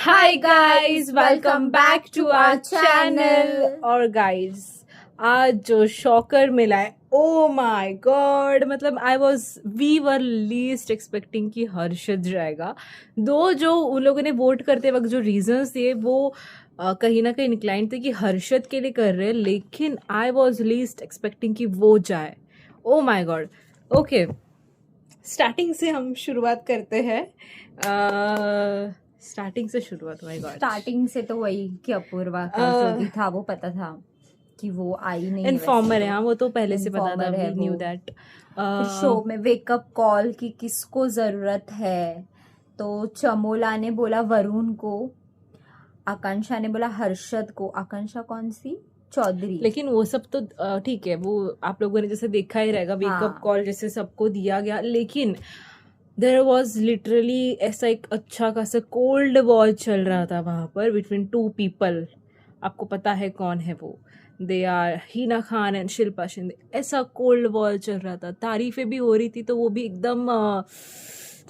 Hi guys, welcome back to our channel. और guys, आज जो शॉकर मिला है, oh my god, मतलब we were least expecting कि हर्षद जाएगा. दो जो उन लोगों ने वोट करते वक्त जो रीजंस दिए वो कहीं ना कहीं इंक्लाइंड थे कि हर्षद के लिए कर रहे हैं, लेकिन I was least expecting कि वो जाए. Oh my god. Okay. Starting से हम शुरुआत करते हैं. स्टार्टिंग से शुरुआत. माय गॉड, स्टार्टिंग से तो वही कि अपूर्वा का जो भी था वो पता था कि वो आई नहीं. इन्फॉर्मर है. हाँ, वो तो पहले से पता था. We knew that. फिर शो में वेकअप कॉल की किसको जरूरत है, तो चमोला ने बोला वरुण को, आकांक्षा ने बोला हर्षद को. आकांक्षा कौन सी? चौधरी. लेकिन वो सब तो ठीक है, वो आप लोगों ने जैसे देखा ही रहेगा. वेकअप कॉल जैसे सबको दिया गया, लेकिन देयर वॉज लिटरली ऐसा एक अच्छा खासा कोल्ड वॉर चल रहा था वहां पर बिटवीन टू पीपल. आपको पता है कौन है वो? They are Hina Khan and Shilpa Shinde. ऐसा कोल्ड वॉर चल रहा था, तारीफें भी हो रही थी, तो वो भी एकदम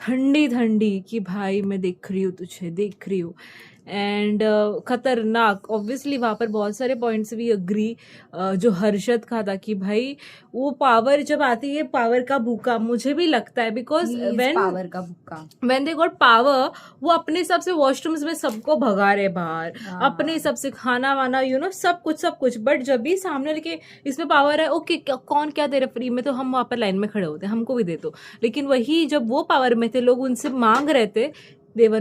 ठंडी ठंडी कि भाई मैं देख रही हूँ तुझे, देख रही हूँ. एंड खतरनाक. ऑब्वियसली वहां पर बहुत सारे पॉइंट्स भी अग्री. जो हर्षद का था कि भाई वो पावर जब आती है, पावर का भूखा, मुझे भी लगता है बिकॉज पावर का भूखा, व्हेन दे गॉट पावर, वो अपने हिसाब से वॉशरूम्स में सबको भगा रहे बाहर, अपने हिसाब से खाना वाना सब कुछ. बट जब भी सामने लेके इसमें पावर है, ओके कौन क्या दे रहा फ्री में, तो हम वहां पर लाइन में खड़े होते, हमको भी दे दो. लेकिन वही जब वो पावर में थे, लोग उनसे मांग रहे थे, दे वर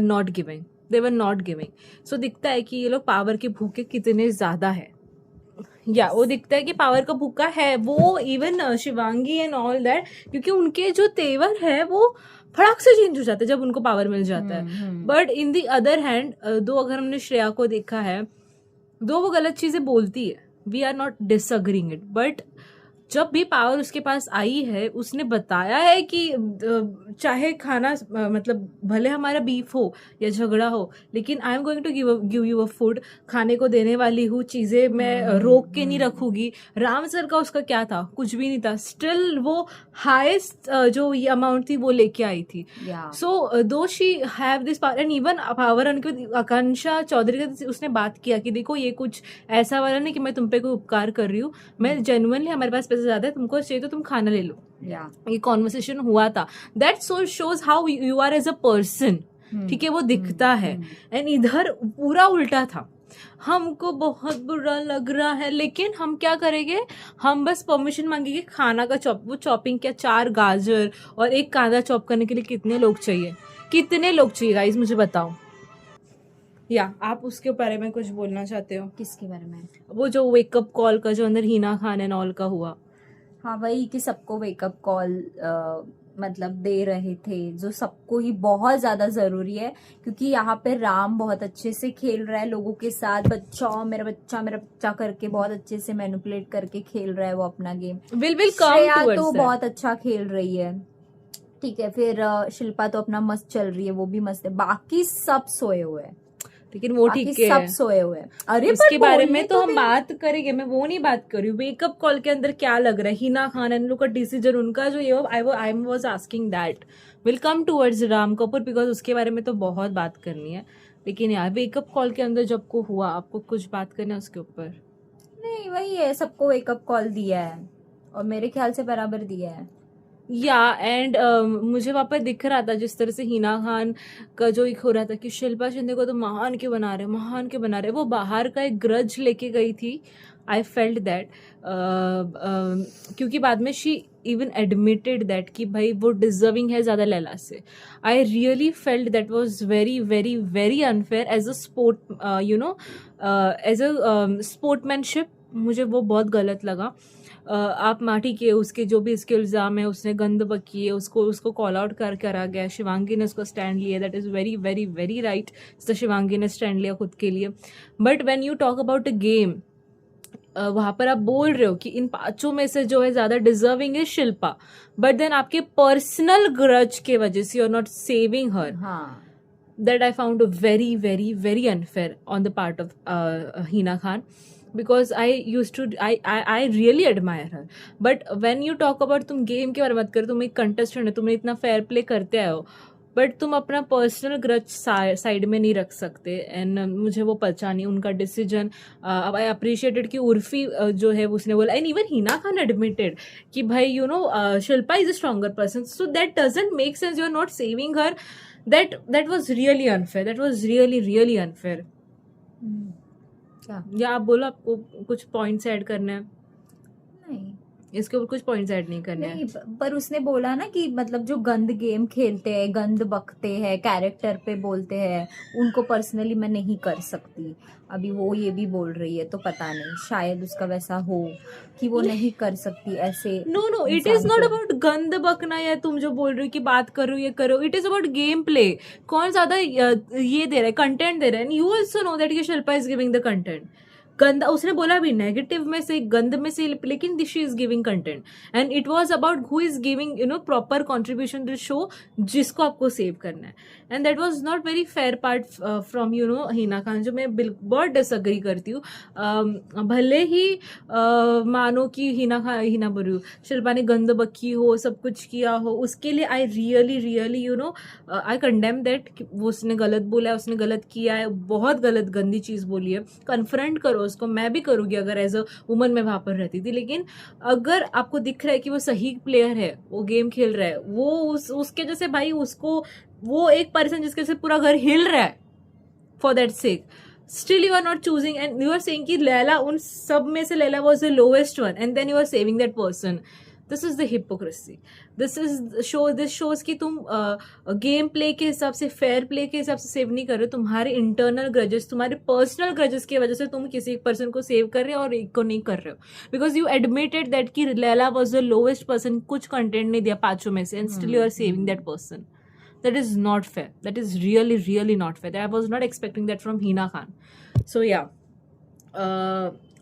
नॉट गिविंग. सो दिखता है कि ये लोग पावर के भूखे कितने ज्यादा है. या वो दिखता है कि पावर का भूखा है वो. Even Shivangi and all that, क्योंकि उनके जो तेवर है वो फटाक से चेंज हो जाते हैं जब उनको पावर मिल जाता है. But in the other hand, दो अगर हमने श्रेया को देखा है, दो वो गलत चीजें बोलती है, we are not disagreeing it, but जब भी पावर उसके पास आई है, उसने बताया है कि चाहे खाना मतलब भले हमारा बीफ हो या झगड़ा हो, लेकिन I am going to give you a food. खाने को देने वाली हूँ, चीजें मैं रोक के नहीं रखूंगी. राम सर का उसका क्या था? कुछ भी नहीं था. स्टिल वो हाईएस्ट जो ये अमाउंट थी वो लेके आई थी. सो दो she have this power. And even power उनके आकांक्षा चौधरी का उसने बात किया कि देखो ये कुछ ऐसा वाला नहीं कि मैं तुम पे कोई उपकार कर रही हूँ, मैं जेन्युइनली, हमारे पास पैसे ज्यादा है, तुमको चाहिए तो तुम खाना ले लो. ये कॉन्वर्सेशन हुआ था. That so shows how you are as a person. ठीक है, वो दिखता है. एंड इधर पूरा उल्टा था. हमको बहुत बुरा लग रहा है, लेकिन हम क्या करेंगे? हम बस परमिशन मांगेंगे खाना का चॉप. वो चॉपिंग क्या, 4 गाजर और 1 कांदा चॉप करने के लिए कितने लोग चाहिए? गाइस मुझे बताओ. या आप उसके बारे में कुछ बोलना चाहते हो? किसके बारे में? वो जो वेकअप कॉल का, जो अंदर हिना खान एंड ऑल का हुआ. हाँ, वही कि सबको वेकअप कॉल मतलब दे रहे थे, जो सबको ही बहुत ज्यादा जरूरी है, क्योंकि यहाँ पे राम बहुत अच्छे से खेल रहा है लोगों के साथ. मेरा बच्चा करके बहुत अच्छे से मैनिपुलेट करके खेल रहा है वो अपना गेम. श्रेया तो बहुत अच्छा खेल रही है, ठीक है. फिर शिल्पा तो अपना मस्त चल रही है, वो भी मस्त है. बाकी सब सोए हुए हैं, लेकिन वो ठीक है, सब सोए हुए हैं. अरे उसके बारे में तो हम बात करेंगे, मैं वो नहीं बात कर रही हूँ. वेकअप कॉल के अंदर क्या लग रहा है? हिना खान एंड लोग का डिसीजन, उनका जो ये I was asking that. Will come towards Ram Kapoor, because उसके बारे में तो बहुत बात करनी है. लेकिन यार वेकअप कॉल के अंदर जब को हुआ, आपको कुछ बात करना है उसके ऊपर? नहीं, वही है, सबको वेकअप कॉल दिया है और मेरे ख्याल से बराबर दिया है. या एंड मुझे वहां पर दिख रहा था जिस तरह से हिना खान का जो एक हो रहा था कि शिल्पा शिंदे को तो महान क्यों बना रहे. वो बाहर का एक ग्रज लेके गई थी. आई फेल्ट दैट, क्योंकि बाद में शी इवन एडमिटेड दैट कि भाई वो डिजर्विंग है ज्यादा लैला से. I really felt that was very very very unfair as a sport, as a sportmanship. मुझे वो बहुत गलत लगा. आप माटी के उसके जो भी इसके इल्जाम है, उसने गंद बकी है, उसको कॉल आउट करा गया. शिवांगी ने उसको स्टैंड लिया. That is very very very right. तो शिवांगी ने स्टैंड लिया खुद के लिए. But when you talk about a game, वहां पर आप बोल रहे हो कि इन 5 में से जो है ज्यादा डिजर्विंग है शिल्पा, बट देन आपके पर्सनल ग्रज के वजह से you are not saving her. That I found very very very unfair on the part of Hina Khan. because I really admire her. But when you talk about, तुम game के बारे में मत करो, तुम एक कंटेस्टेंट हो, तुम इतना फेयर प्ले करते आए हो, बट तुम अपना पर्सनल ग्रज साइड में नहीं रख सकते। एंड मुझे वो पचा नहीं उनका डिसीजन। आई अप्रिशिएटेड कि उर्फी जो है उसने बोला, and even Hina Khan admitted कि भाई you know Shilpa is a stronger person, so that doesn't make sense, you are not saving her. That was really unfair, that was really really unfair. क्या? या आप बोलो, आपको कुछ पॉइंट्स ऐड करने हैं? नहीं इसके ऊपर कुछ पॉइंट्स ऐड नहीं करने हैं। नहीं, पर उसने बोला ना कि मतलब जो गंद गेम खेलते हैं, गंद बकते हैं, कैरेक्टर पे बोलते हैं, उनको पर्सनली मैं नहीं कर सकती। अभी वो ये भी बोल रही है, तो पता नहीं शायद उसका वैसा हो कि वो नहीं कर सकती ऐसे। No it is not about गंद बकना, या तुम जो बोल रहे हो कि बात करो ये करो, it is about game play. कौन ज्यादा ये दे रहा है, कंटेंट दे रहा है। And you also know that ये Shilpa is giving the content. गंदा उसने बोला भी नेगेटिव में से, गंद में से, लेकिन she is giving content. And it was about who is giving you know proper contribution to show, जिसको आपको सेव करना है। And that was not very fair part from you know Hina Khan, जो मैं बहुत डिसअग्री करती हूँ। भले ही मानो कि हिना बोल रही हूँ, शिल्पा ने गंद बकी हो, सब कुछ किया हो, उसके लिए I really really you know I condemn that. वो उसने गलत बोला है, उसने गलत किया है, बहुत गलत गंदी चीज बोली है। कन्फ्रंट करो उसको, मैं भी करूंगी अगर एज अ वुमन मैं वहां पर रहती थी। लेकिन अगर आपको दिख रहा है कि वो सही प्लेयर है, वो गेम खेल रहा है, वो उसके जैसे भाई, उसको वो एक पर्सन जिसके से पूरा घर हिल रहा है, for that sake still you are not choosing, and you are saying कि लैला उन सब में से Laila was the lowest one, and then you are saving that person. This is the hypocrisy. This shows कि तुम गेम प्ले के हिसाब से, फेयर प्ले के हिसाब से सेव नहीं कर रहे हो। तुम्हारे इंटरनल ग्रजेस, तुम्हारे पर्सनल ग्रजेस की वजह से तुम किसी एक पर्सन को सेव कर रहे हो और एक को नहीं कर रहे हो, बिकॉज यू एडमिटेड दैट कि Laila was the lowest person, कुछ कंटेंट नहीं दिया पांचों में से, and still you are saving that person. That is not fair. That is really really not fair. I was not expecting that from Hina Khan. So yeah,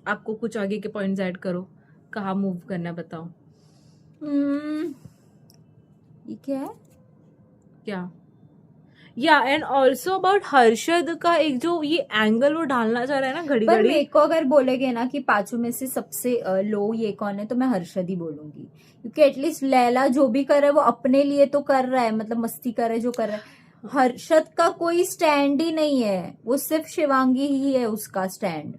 आपको कुछ आगे के पॉइंट्स ऐड करो, कहाँ मूव करना है बताओ। ये क्या है? क्या? या एंड ऑल्सो अबाउट हर्षद का एक जो ये एंगल वो डालना चाह रहा है ना घड़ी पर घड़ी। मेरे को अगर बोलेगे ना कि पांचों में से सबसे लो ये कौन है, तो मैं हर्षद ही बोलूंगी, क्योंकि एटलीस्ट लैला जो भी कर रहा है वो अपने लिए तो कर रहा है, मतलब मस्ती कर रहा है जो कर रहा है। हर्षद का कोई स्टैंड ही नहीं है, वो सिर्फ शिवांगी ही है उसका स्टैंड।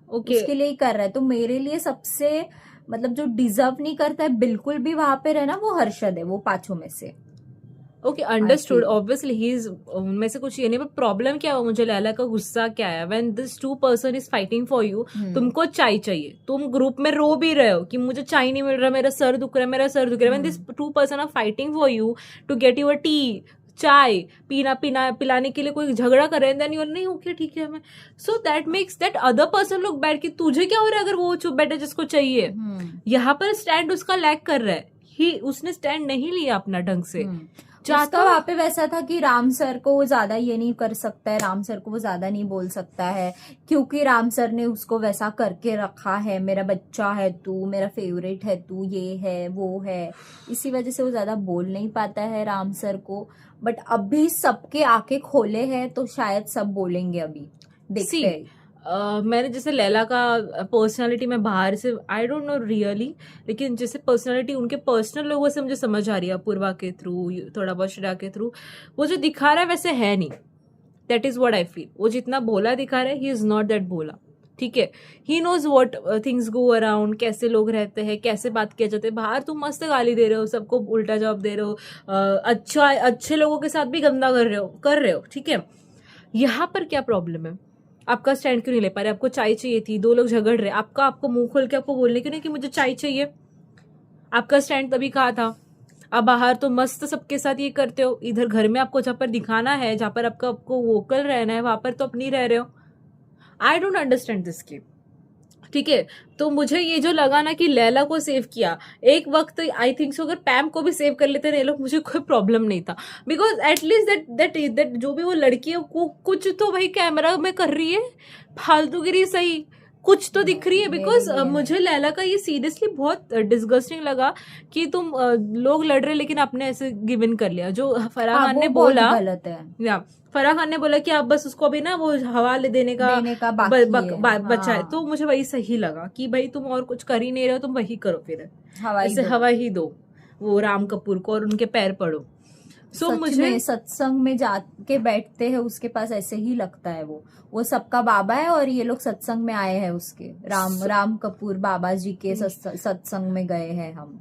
ओके, उसके लिए ही कर रहा है। तो मेरे लिए सबसे मतलब जो डिजर्व नहीं करता है बिल्कुल भी वहां पे रहना, वो हर्षद है, वो पांचों में से। Okay understood. Obviously he is, उनमें से कुछ ये नहीं, पर प्रॉब्लम क्या हुआ, मुझे लैला का गुस्सा क्या है, when this two person is fighting for you. तुमको चाय चाहिए, तुम ग्रुप में रो भी रहे हो कि मुझे चाय नहीं मिल रहा, मेरा सर दुख रहा है, मेरा सर दुख रहा है। When this two person are fighting for you to get your tea, चाय पिलाने के लिए कोई झगड़ा कर रहे हैं, देन यू नहीं, ओके ठीक है मैं, so that makes that other person look bad कि तुझे क्या हो रहा है अगर वो चुप बैठे जिसको चाहिए। यहाँ पर स्टैंड उसका लैक कर रहा है, ही उसने स्टैंड नहीं लिया अपना ढंग से। उसका वहां पे वैसा था कि राम सर को वो ज्यादा ये नहीं कर सकता है, राम सर को वो ज्यादा नहीं बोल सकता है, क्योंकि राम सर ने उसको वैसा करके रखा है, मेरा बच्चा है तू, मेरा फेवरेट है तू, ये है वो है, इसी वजह से वो ज्यादा बोल नहीं पाता है राम सर को। बट अभी सबके आंखें खोले हैं तो शायद सब बोलेंगे, अभी देखते हैं। मैंने जैसे लैला का पर्सनालिटी में बाहर से आई डोंट नो रियली, लेकिन जैसे पर्सनालिटी उनके पर्सनल लोगों से मुझे समझ आ रही है, अपूर्वा के थ्रू, थोड़ा बहुत श्रेया के थ्रू, वो जो दिखा रहा है वैसे है नहीं। That is what I feel. वो जितना बोला दिखा रहा है, ही इज नॉट दैट बोला, ठीक है। He knows what things go around, कैसे लोग रहते हैं, कैसे बात किया जाते हैं। बाहर तुम मस्त गाली दे रहे हो, सबको उल्टा जवाब दे रहे हो, अच्छे लोगों के साथ भी गंदा कर रहे हो, ठीक है। यहाँ पर क्या प्रॉब्लम है, आपका स्टैंड क्यों नहीं ले पा रहे? आपको चाय चाहिए थी, दो लोग झगड़ रहे, आपको मुंह खोल के आपको बोलने क्यों नहीं कि मुझे चाय चाहिए? आपका स्टैंड तभी कहा था। अब बाहर तो मस्त सबके साथ ये करते हो, इधर घर में आपको जहां पर दिखाना है, जहां पर आपको वोकल रहना है, वहां पर तो आप नहीं रह रहे हो। आई डोंट अंडरस्टैंड दिस की, ठीक है। तो मुझे ये जो लगा ना कि लैला को सेव किया, एक वक्त आई थिंक सो अगर पैम को भी सेव कर लेते ये लोग, मुझे कोई प्रॉब्लम नहीं था, बिकॉज एटलीस्ट दैट जो भी वो लड़की है वो कुछ तो भाई कैमरा में कर रही है, फालतूगिरी सही कुछ तो दिख रही है। बिकॉज मुझे लैला का ये सीरियसली बहुत डिस्गस्टिंग लगा कि तुम लोग लड़ रहे लेकिन आपने ऐसे गिव इन कर लिया। जो फराह खान ने बोला, गलत है। या फराह खान ने बोला कि आप बस उसको अभी ना वो हवाले देने का बचा है, तो मुझे वही सही लगा कि भाई तुम और कुछ कर ही नहीं रहे हो, तुम वही करो, फिर ऐसे हवा ही दो वो राम कपूर को और उनके पैर पड़ो। सो सच मुझे में सत्संग में जाके बैठते हैं, उसके पास ऐसे ही लगता है वो सबका बाबा है और ये लोग सत्संग में आए हैं उसके, राम कपूर बाबा जी के सत्संग में गए हैं हम,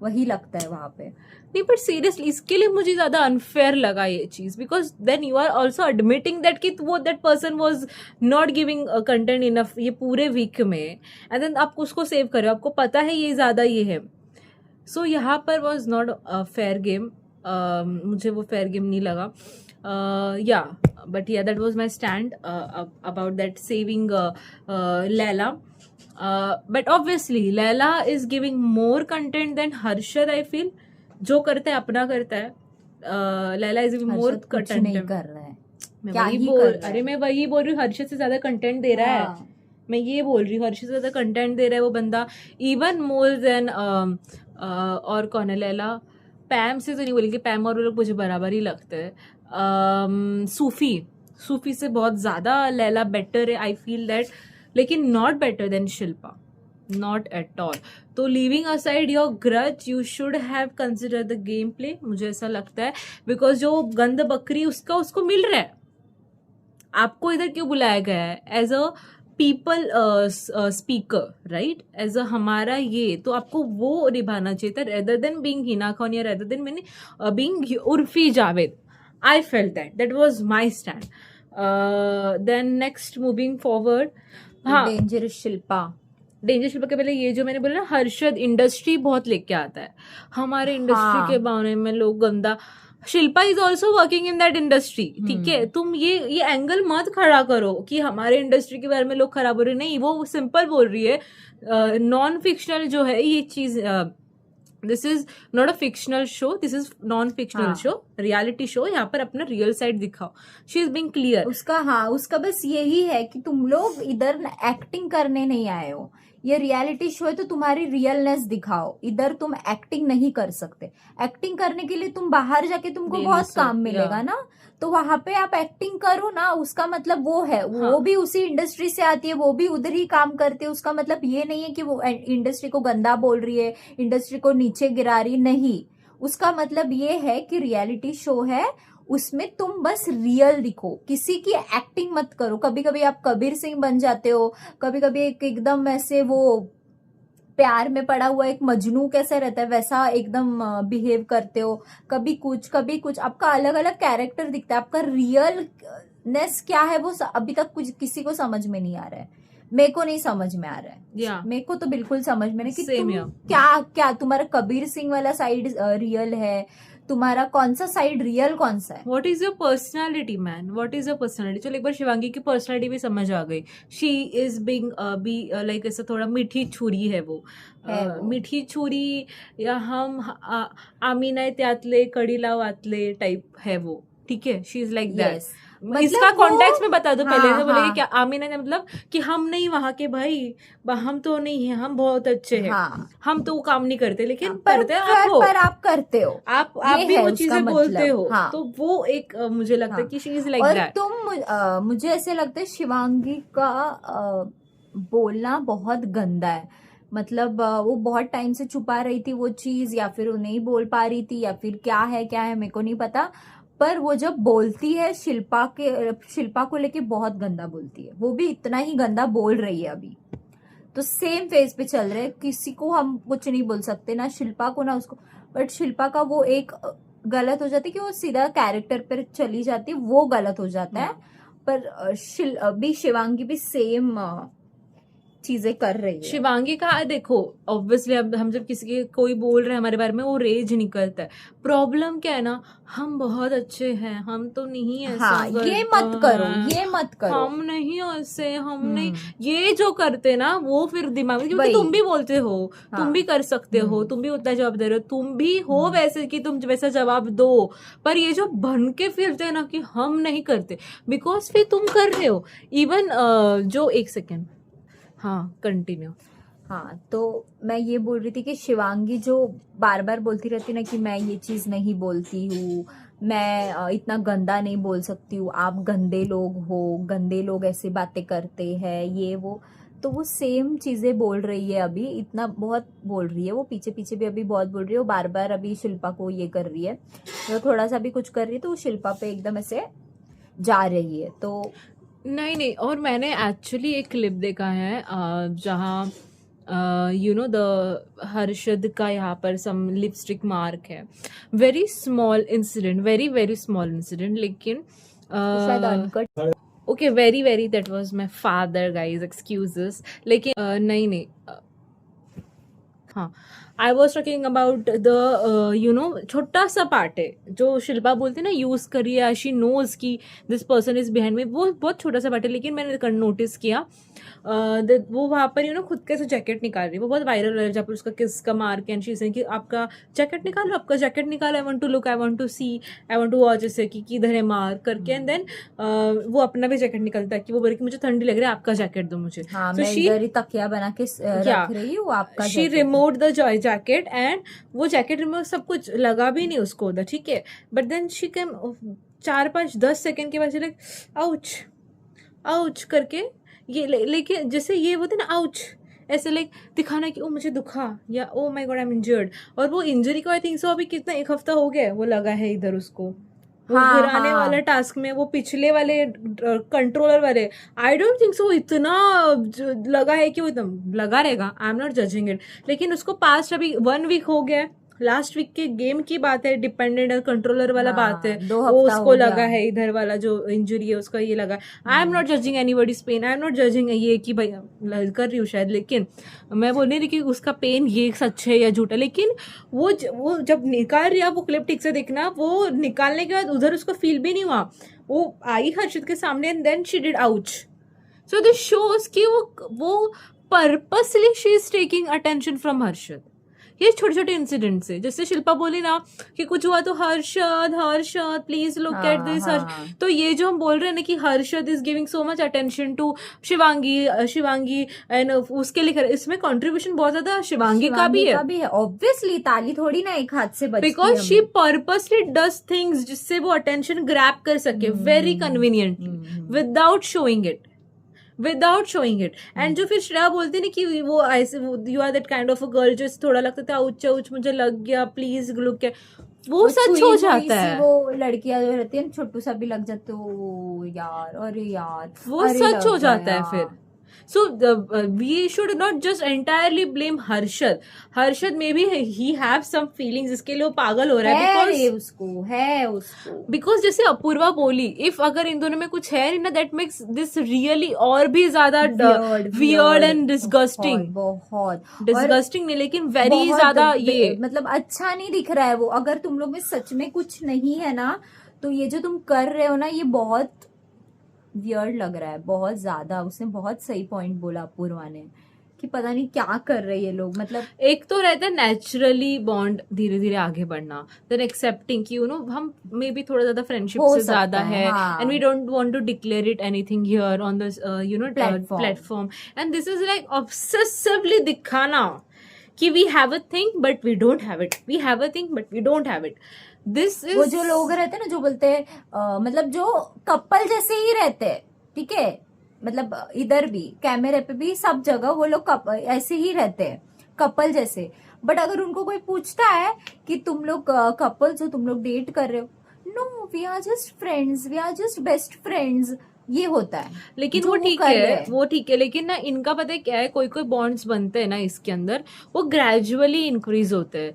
वही लगता है वहां पे। नहीं, पर सीरियसली इसके लिए मुझे ज्यादा अनफेयर लगा ये चीज, because then you are also admitting that कि वो that person was not giving content enough ये पूरे वीक में, एंड देन आप उसको सेव कर रहे हो, आपको पता है ये ज्यादा ये है। सो यहाँ पर वॉज नॉट फेयर गेम, मुझे वो फेयर गेम नहीं लगा। Yeah but yeah that was my stand about that saving Laila. But obviously Laila is giving more content than Harshad, I feel. जो करता है अपना करता है, Laila is giving more Harshad कुछ नहीं कर रहा है, क्या ही कर रहा है। अरे मैं वही बोल रही हूँ, हर्षद से ज्यादा कंटेंट दे रहा है। हाँ। मैं ये बोल रही हूँ, हर्षद से ज्यादा कंटेंट दे रहा है वो बंदा, इवन मोर देन और कौन है, लैला। पैम से तो नहीं बोलेंगे, पैम और वो लोग मुझे बराबर ही लगते हैं। सूफी से बहुत ज्यादा लैला बेटर है, आई फील दैट, लेकिन not better than Shilpa, not at all. तो leaving aside your grudge, you should have consider the game play, मुझे ऐसा लगता है, बिकॉज जो गंद बकरी उसका उसको मिल रहा है। आपको इधर क्यों बुलाया गया है as a people speaker, right, as a हमारा ये, तो आपको वो निभाना चाहिए था, rather than being Hina Khan या rather than being Urfi Javed. I felt that was my stand. Then next moving forward, हाँ, डेंजरस शिल्पा के पहले ये जो मैंने बोला ना, हर्षद इंडस्ट्री बहुत लेके आता है हमारे इंडस्ट्री हाँ। के बारे में लोग गंदा। Shilpa is also working in that industry, ठीक है, तुम ये एंगल मत खड़ा करो कि हमारे इंडस्ट्री के बारे में लोग खराब हो रहे हैं। नहीं, वो सिंपल बोल रही है, नॉन फिक्शनल जो है ये चीज, this is not a fictional show, this is non fictional show, reality show, यहाँ पर अपना रियल साइड दिखाओ। She is being clear. उसका बस यही है कि तुम लोग इधर एक्टिंग करने नहीं आए हो, ये रियलिटी शो है तो तुम्हारी रियलनेस दिखाओ, इधर तुम एक्टिंग नहीं कर सकते। एक्टिंग करने के लिए तुम बाहर जाके तुमको बहुत काम मिलेगा ना, तो वहां पे आप एक्टिंग करो ना, उसका मतलब वो है। हाँ। वो भी उसी इंडस्ट्री से आती है, वो भी उधर ही काम करते हैं, उसका मतलब ये नहीं है कि वो इंडस्ट्री को गंदा बोल रही है, इंडस्ट्री को नीचे गिरा रही, नहीं। उसका मतलब ये है कि रियलिटी शो है, उसमें तुम बस रियल दिखो, किसी की एक्टिंग मत करो। कभी कभी आप कबीर सिंह बन जाते हो, कभी कभी एकदम ऐसे वो प्यार में पड़ा हुआ एक मजनू कैसा रहता है वैसा एकदम बिहेव करते हो, कभी कुछ आपका अलग अलग कैरेक्टर दिखता है। आपका रियलनेस क्या है वो अभी तक कुछ किसी को समझ में नहीं आ रहा है, मेरे को नहीं समझ में आ रहा है। मेरे को तो बिल्कुल समझ में नहीं कि तुम क्या तुम्हारा कबीर सिंह वाला साइड रियल है, तुम्हारा कौन सा साइड रियल कौन सा है। What is your personality man, what is your personality. चलो एक बार शिवांगी की पर्सनैलिटी भी समझ आ गई। She is being be like ऐसा थोड़ा मीठी छुरी है वो, मीठी छुरी, या हम आमीना त्यातले कड़ीला वातले टाइप है वो, ठीक है, शी इज लाइक दैट। इसका कॉन्टेक्स्ट में बता दो पहले, तो बोलेंगे क्या आमीना ने मतलब कि हम नहीं वहां के भाई, हम तो नहीं है, हम बहुत अच्छे हैं, हम तो वो काम नहीं करते, लेकिन करते हैं आप हो, पर आप करते हो, आप भी वो चीजें बोलते हो। तो वो एक मुझे लगता है कि शी इज लाइक दैट। तुम मुझे ऐसे लगता है शिवांगी का बोलना बहुत गंदा है, मतलब वो बहुत टाइम से छुपा रही थी वो चीज, या फिर वो नहीं बोल पा रही थी, या फिर क्या है मेरे को नहीं पता। पर वो जब बोलती है शिल्पा को लेके बहुत गंदा बोलती है, वो भी इतना ही गंदा बोल रही है अभी। तो सेम फेज पे चल रहे हैं, किसी को हम कुछ नहीं बोल सकते, ना शिल्पा को ना उसको। बट शिल्पा का वो एक गलत हो जाती है कि वो सीधा कैरेक्टर पर चली जाती है, वो गलत हो जाता है। पर अभी शिवांगी भी सेम चीजें कर रही है। शिवांगी का देखो, ऑब्वियसली अब हम जब किसी के कोई बोल रहे हैं हमारे बारे में, वो रेज निकलता है। प्रॉब्लम क्या है ना, हम बहुत अच्छे हैं, हम तो नहीं ऐसा ये मत करो, हम नहीं ऐसे, हम नहीं, ये जो करते ना वो फिर दिमाग में, क्योंकि तुम भी बोलते हो, तुम भी कर सकते हो, तुम भी उतना जवाब दे रहे हो, तुम भी हो वैसे कि तुम वैसा जवाब दो। पर ये जो बन के फिरते हैं ना कि हम नहीं करते, बिकॉज फिर तुम कर रहे हो। इवन जो एक सेकेंड, हाँ कंटिन्यू। हाँ, तो मैं ये बोल रही थी कि शिवांगी जो बार बार बोलती रहती ना कि मैं ये चीज नहीं बोलती हूँ, मैं इतना गंदा नहीं बोल सकती हूँ, आप गंदे लोग हो, गंदे लोग ऐसे बातें करते हैं, ये वो। तो वो सेम चीजें बोल रही है अभी, इतना बहुत बोल रही है वो, पीछे पीछे भी अभी बहुत बोल रही है वो, बार बार अभी शिल्पा को ये कर रही है, तो थोड़ा सा भी कुछ कर रही है तो वो शिल्पा पे एकदम ऐसे जा रही है। तो नहीं नहीं, और मैंने एक्चुअली एक क्लिप देखा है जहाँ द हर्षद का यहाँ पर सम लिपस्टिक मार्क है, very small incident, very very small incident, लेकिन शायद uncut, okay very very, that was my father guys, excuses, लेकिन नहीं नहीं, हाँ, I was talking about the छोटा सा पार्ट है जो शिल्पा बोलती है ना, यूज करिए, शी नोज की दिस पर्सन इज बिहाइंड में, वो बहुत छोटा सा पार्ट है, लेकिन मैंने नोटिस किया वो वहाँ पर खुद के से जैकेट निकाल रही है, वो बहुत वायरल है, जहाँ पर उसका किस का मार्क एंड शी से कि आपका जैकेट निकालो, आपका जैकेट निकालो, I want to look, I want to see, I want to watch, जैसे कि किधर है मार्क करके, एंड देन वो अपना भी जैकेट निकलता है कि वो बोले कि मुझे ठंडी लग रही है, आपका जैकेट दो मुझे। हाँ, So मैं she- इधर ही तकिया बना के रख रही हूँ, आपका she remove the jacket, and वो जैकेट रिमूव सब कुछ लगा भी नहीं उसको उधर, ठीक है, but then she came 4-5-10 second के बाद लाइक आउच आउच करके ये लेकिन जैसे ये होते ना आउच, ऐसे लाइक दिखाना कि ओ मुझे दुखा, या oh my God I am injured, और वो इंजरी को आई थिंक सो अभी कितना 1 हफ्ता हो गया है वो लगा है इधर उसको, वो हाँ, गिराने हाँ। वाला टास्क में वो पिछले वाले कंट्रोलर वाले, आई डोंट थिंक सो इतना लगा है कि वो एकदम लगा रहेगा, आई एम नॉट जजिंग इट, लेकिन उसको पास्ट अभी 1 वीक हो गया, लास्ट वीक के गेम की बात है, डिपेंडेंट और कंट्रोलर वाला हाँ, बात है, 2 वो हफ्ता उसको हो लगा गया। है इधर वाला जो इंजरी है उसका ये लगा, I am not judging anybody's pain, I am not judging ये कि भाई कर रही हूँ शायद, लेकिन मैं बोल नहीं रही कि उसका पेन ये सच है या झूठा, लेकिन वो जब निकाल रही है, वो क्लिप ठीक से देखना, वो निकालने के बाद उधर उसको फील भी नहीं हुआ, वो आई हर्षद के सामने and then she did ouch, so this shows कि वो purposely she is taking attention from Harshad, ये छोटे छोटे इंसिडेंट से, जैसे शिल्पा बोली ना कि कुछ हुआ तो Harshad Harshad please look at this, तो ये जो हम बोल रहे हैं ना कि Harshad is giving so much attention to Shivangi and उसके लिए इसमें कंट्रीब्यूशन बहुत ज्यादा शिवांगी का भी है, ऑब्वियसली, ताली थोड़ी ना एक हाथ से बजती है, because she purposely does things जिससे वो अटेंशन ग्रैब कर सके very conveniently without showing it and जो फिर श्रेया बोलती ना कि वो ऐसे you are that kind of a girl, जो थोड़ा लगता था उच्च मुझे लग गया प्लीज लुक, वो सच हो जाता है, वो लड़कियां जो रहती है छोटू सा भी लग जाते, ओ यार, अरे यार, वो सच हो जाता है फिर। So we should not just entirely blame Harshad maybe he have some feelings इसके लिए वो पागल हो रहा है, because जैसे अपूर्वा बोली, if अगर इन दोनों में कुछ है नहीं ना, that makes this really और भी ज्यादा weird and disgusting, बहुत disgusting नहीं लेकिन very ज्यादा ये मतलब अच्छा नहीं दिख रहा है वो, अगर तुम लोग में सच में कुछ नहीं है ना, तो ये जो तुम कर रहे हो ना, ये बहुत वियर्ड लग रहा है, बहुत ज्यादा। उसने बहुत सही पॉइंट बोला अपूर्वा ने कि पता नहीं क्या कर रहे हैं ये लोग, मतलब एक तो रहता है नेचुरली बॉन्ड धीरे धीरे आगे बढ़ना, देन एक्सेप्टिंग कि हम मे बी थोड़ा ज्यादा फ्रेंडशिप से ज्यादा है, and we don't want to declare it anything here on this platform, and this is like obsessively दिखाना कि we have a thing but we don't have it, we have a thing but we don't have it. This is वो जो लोग रहते हैं ना, जो बोलते हैं मतलब जो कपल जैसे ही रहते हैं, ठीक है, मतलब इधर भी कैमरे पे भी सब जगह वो लोग ऐसे ही रहते हैं, कपल जैसे, बट अगर उनको कोई पूछता है कि तुम लोग कपल्स हो, तुम लोग डेट कर रहे हो, no we are just friends, we are just best friends, ये होता है। लेकिन वो ठीक है, लेकिन ना इनका पता है क्या है, कोई कोई बॉन्ड्स बनते हैं ना इसके अंदर, वो ग्रेजुअली इंक्रीज होते हैं,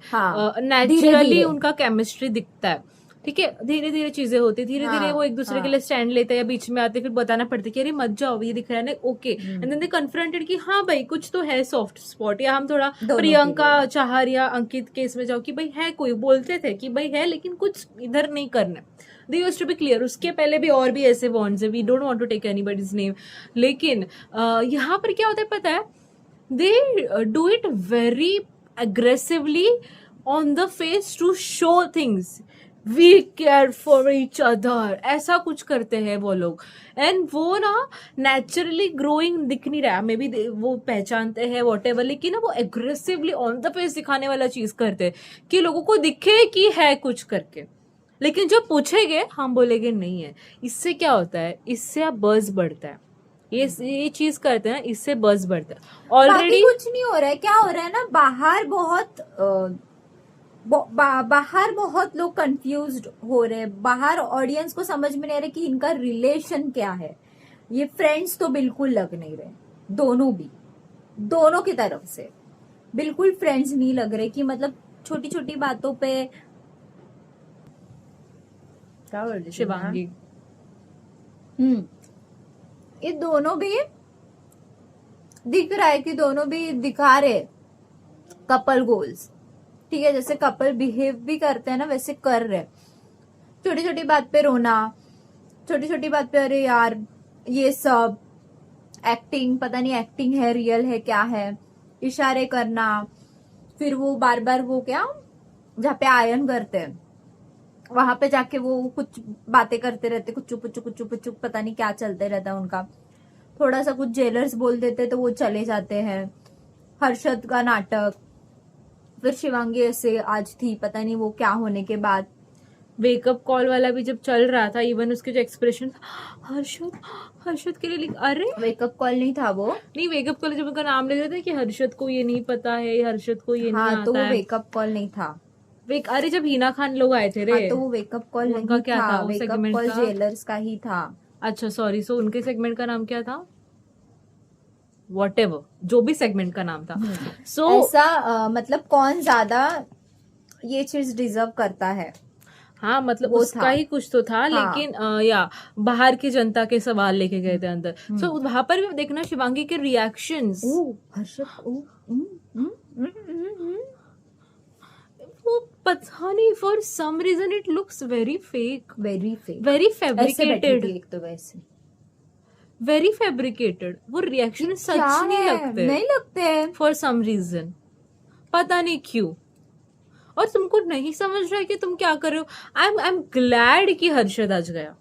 नेचुरली उनका केमिस्ट्री दिखता है, ठीक है, धीरे धीरे चीजें होती है, धीरे धीरे वो एक दूसरे के लिए स्टैंड लेते हैं, या बीच में आते फिर बताना पड़ता है कि अरे मत जाओ ये दिख रहा है ना, okay, and then they confronted कि हाँ भाई कुछ तो है सॉफ्ट स्पॉट, या हम थोड़ा प्रियंका चाहर या अंकित केस में जाओ कि भाई है, कोई बोलते थे कि भाई है लेकिन कुछ इधर नहीं करना, they used to be clear. उसके पहले भी और भी ऐसे बॉन्ड्स है, we don't want to take anybody's name, लेकिन यहाँ पर क्या होता है पता है, they do it very aggressively on the face to show things, we care for each other, ऐसा कुछ करते हैं वो लोग, एंड वो ना नेचुरली ग्रोइंग दिख नहीं रहा, मे बी वो पहचानते हैं वॉटेवर, लेकिन ना वो एग्रेसिवली ऑन द फेस दिखाने वाला चीज करते हैं कि लोगों को दिखे कि है कुछ करके, लेकिन जब पूछेंगे हम बोलेंगे नहीं है। इससे क्या होता है, इससे आप बज़ बढ़ता है, ये चीज करते हैं ना, इससे बस बढ़ता है बाकी ऑलरेडी। कुछ नहीं हो रहा है, क्या हो रहा है ना, बाहर बहुत लोग कंफ्यूज्ड हो रहे हैं, बाहर ऑडियंस को समझ में नहीं आ रहा कि इनका रिलेशन क्या है। ये फ्रेंड्स तो बिल्कुल लग नहीं रहे, दोनों की तरफ से बिल्कुल फ्रेंड्स नहीं लग रहे, कि मतलब छोटी छोटी बातों पे क्या बोल रही थी शिवांगी मैं? ये दोनों भी दिख रहा है कि दोनों भी दिखा रहे कपल गोल्स, ठीक है, जैसे कपल बिहेव भी करते हैं ना वैसे कर रहे। छोटी छोटी बात पे रोना, छोटी छोटी बात पे अरे यार ये सब एक्टिंग, पता नहीं एक्टिंग है रियल है क्या है, इशारे करना, फिर वो बार बार वो क्या जहाँ पे आयन करते हैं वहां पे जाके वो कुछ बातें करते रहते, कुछ पता नहीं क्या चलते रहता है उनका। थोड़ा सा कुछ जेलर्स बोल देते तो वो चले जाते हैं। हर्षद का नाटक, फिर शिवांगी ऐसे आज थी, पता नहीं वो क्या होने के बाद। वेकअप कॉल वाला भी जब चल रहा था, इवन उसके जो एक्सप्रेशन, हर्षद के लिए अरे वेकअप कॉल नहीं था वो, नहीं, वेकअप कॉल जब उनका नाम ले रहे थे कि हर्षद को ये नहीं पता है, हर्षद को ये नहीं हाँ तो आता वो है। वेकअप कॉल नहीं था। अरे जब हिना खान लोग आए थे रे, हाँ तो वो वेकअप कॉल उनका नहीं क्या था, था, वो वेकअप segment कॉल का? जेलर्स का ही था। अच्छा सॉरी, सो उनके सेगमेंट का नाम क्या था, वॉटेवर जो भी सेगमेंट का नाम था। सो ऐसा मतलब कौन ज्यादा ये चीज डिजर्व करता है, हाँ मतलब वो उसका था। ही कुछ तो था। हाँ। लेकिन या बाहर की जनता के सवाल लेके गए थे अंदर। सो वहां पर भी देखना शिवांगी के रिएक्शंस, हर्षद वो पता नहीं for some reason it looks very fake, very fake, very ऐसे बैठी फैब्रिकेटेड, थी एक तो वैसे, वेरी फैब्रिकेटेड। वो रिएक्शन सच क्या नहीं है? लगते, नहीं लगते हैं। फॉर सम रीजन, पता नहीं क्यों। और तुमको नहीं समझ रहा है कि तुम क्या कर रहे हो। आई एम ग्लैड कि हर्षद आज गया,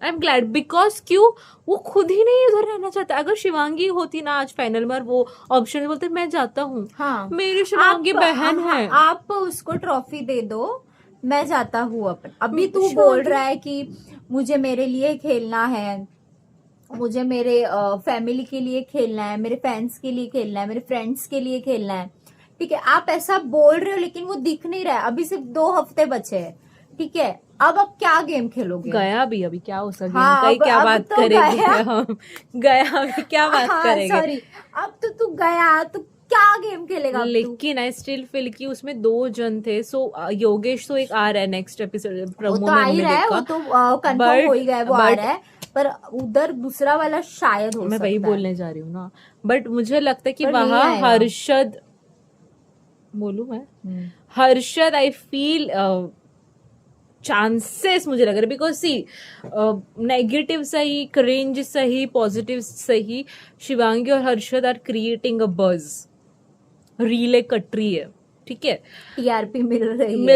आई एम ग्लैड बिकॉज क्यों, वो खुद ही नहीं इधर रहना चाहता। अगर शिवांगी होती ना आज फाइनल में, वो ऑप्शन बोलते मैं जाता हूँ, हाँ मेरी शिवांगी बहन है। आप उसको ट्रॉफी दे दो, मैं जाता हूँ अपन। अभी तू शिवांगी- बोल रहा है कि मुझे मेरे लिए खेलना है, मुझे मेरे फैमिली के लिए खेलना है, मेरे फैंस के लिए खेलना है, मेरे फ्रेंड्स के लिए खेलना है, ठीक है, आप ऐसा बोल रहे हो, लेकिन वो दिख नहीं रहा है। अभी सिर्फ 2 हफ्ते बचे हैं, ठीक है, अब आप क्या गेम खेलोगे? गया भी, अभी क्या उसका गेम हाँ, का ही क्या अब बात तो करेंगे गया। हम, गया अभी क्या बात हाँ करेंगे। सॉरी, अब तो तू गया तो क्या गेम खेलेगा अब तू? लेकिन आई स्टिल फील कि उसमें 2 जन थे। सो योगेश तो एक आ रहा है नेक्स्ट एपिसोड, वो प्रोमो तो में आ ही हमने रहा है, वो देखा। तो कंफर्म हो ही गया है, वो आ but रहा है, पर उधर दूसरा वाला शायद हो मैं सकता वही है। बोलने जा रही हूँ ना, बट मुझे लगता है कि पर नहीं वहां आएगा। हर्षद, बोलूं मैं, हर्षद आई फील चांसेस मुझे लग रहा है, बिकॉज सी नेगेटिव सही, क्रिंज सही, पॉजिटिव सही, शिवांगी और हर्षद आर क्रिएटिंग अ बज, रीले कट रही है, ठीक है, टीआरपी मिल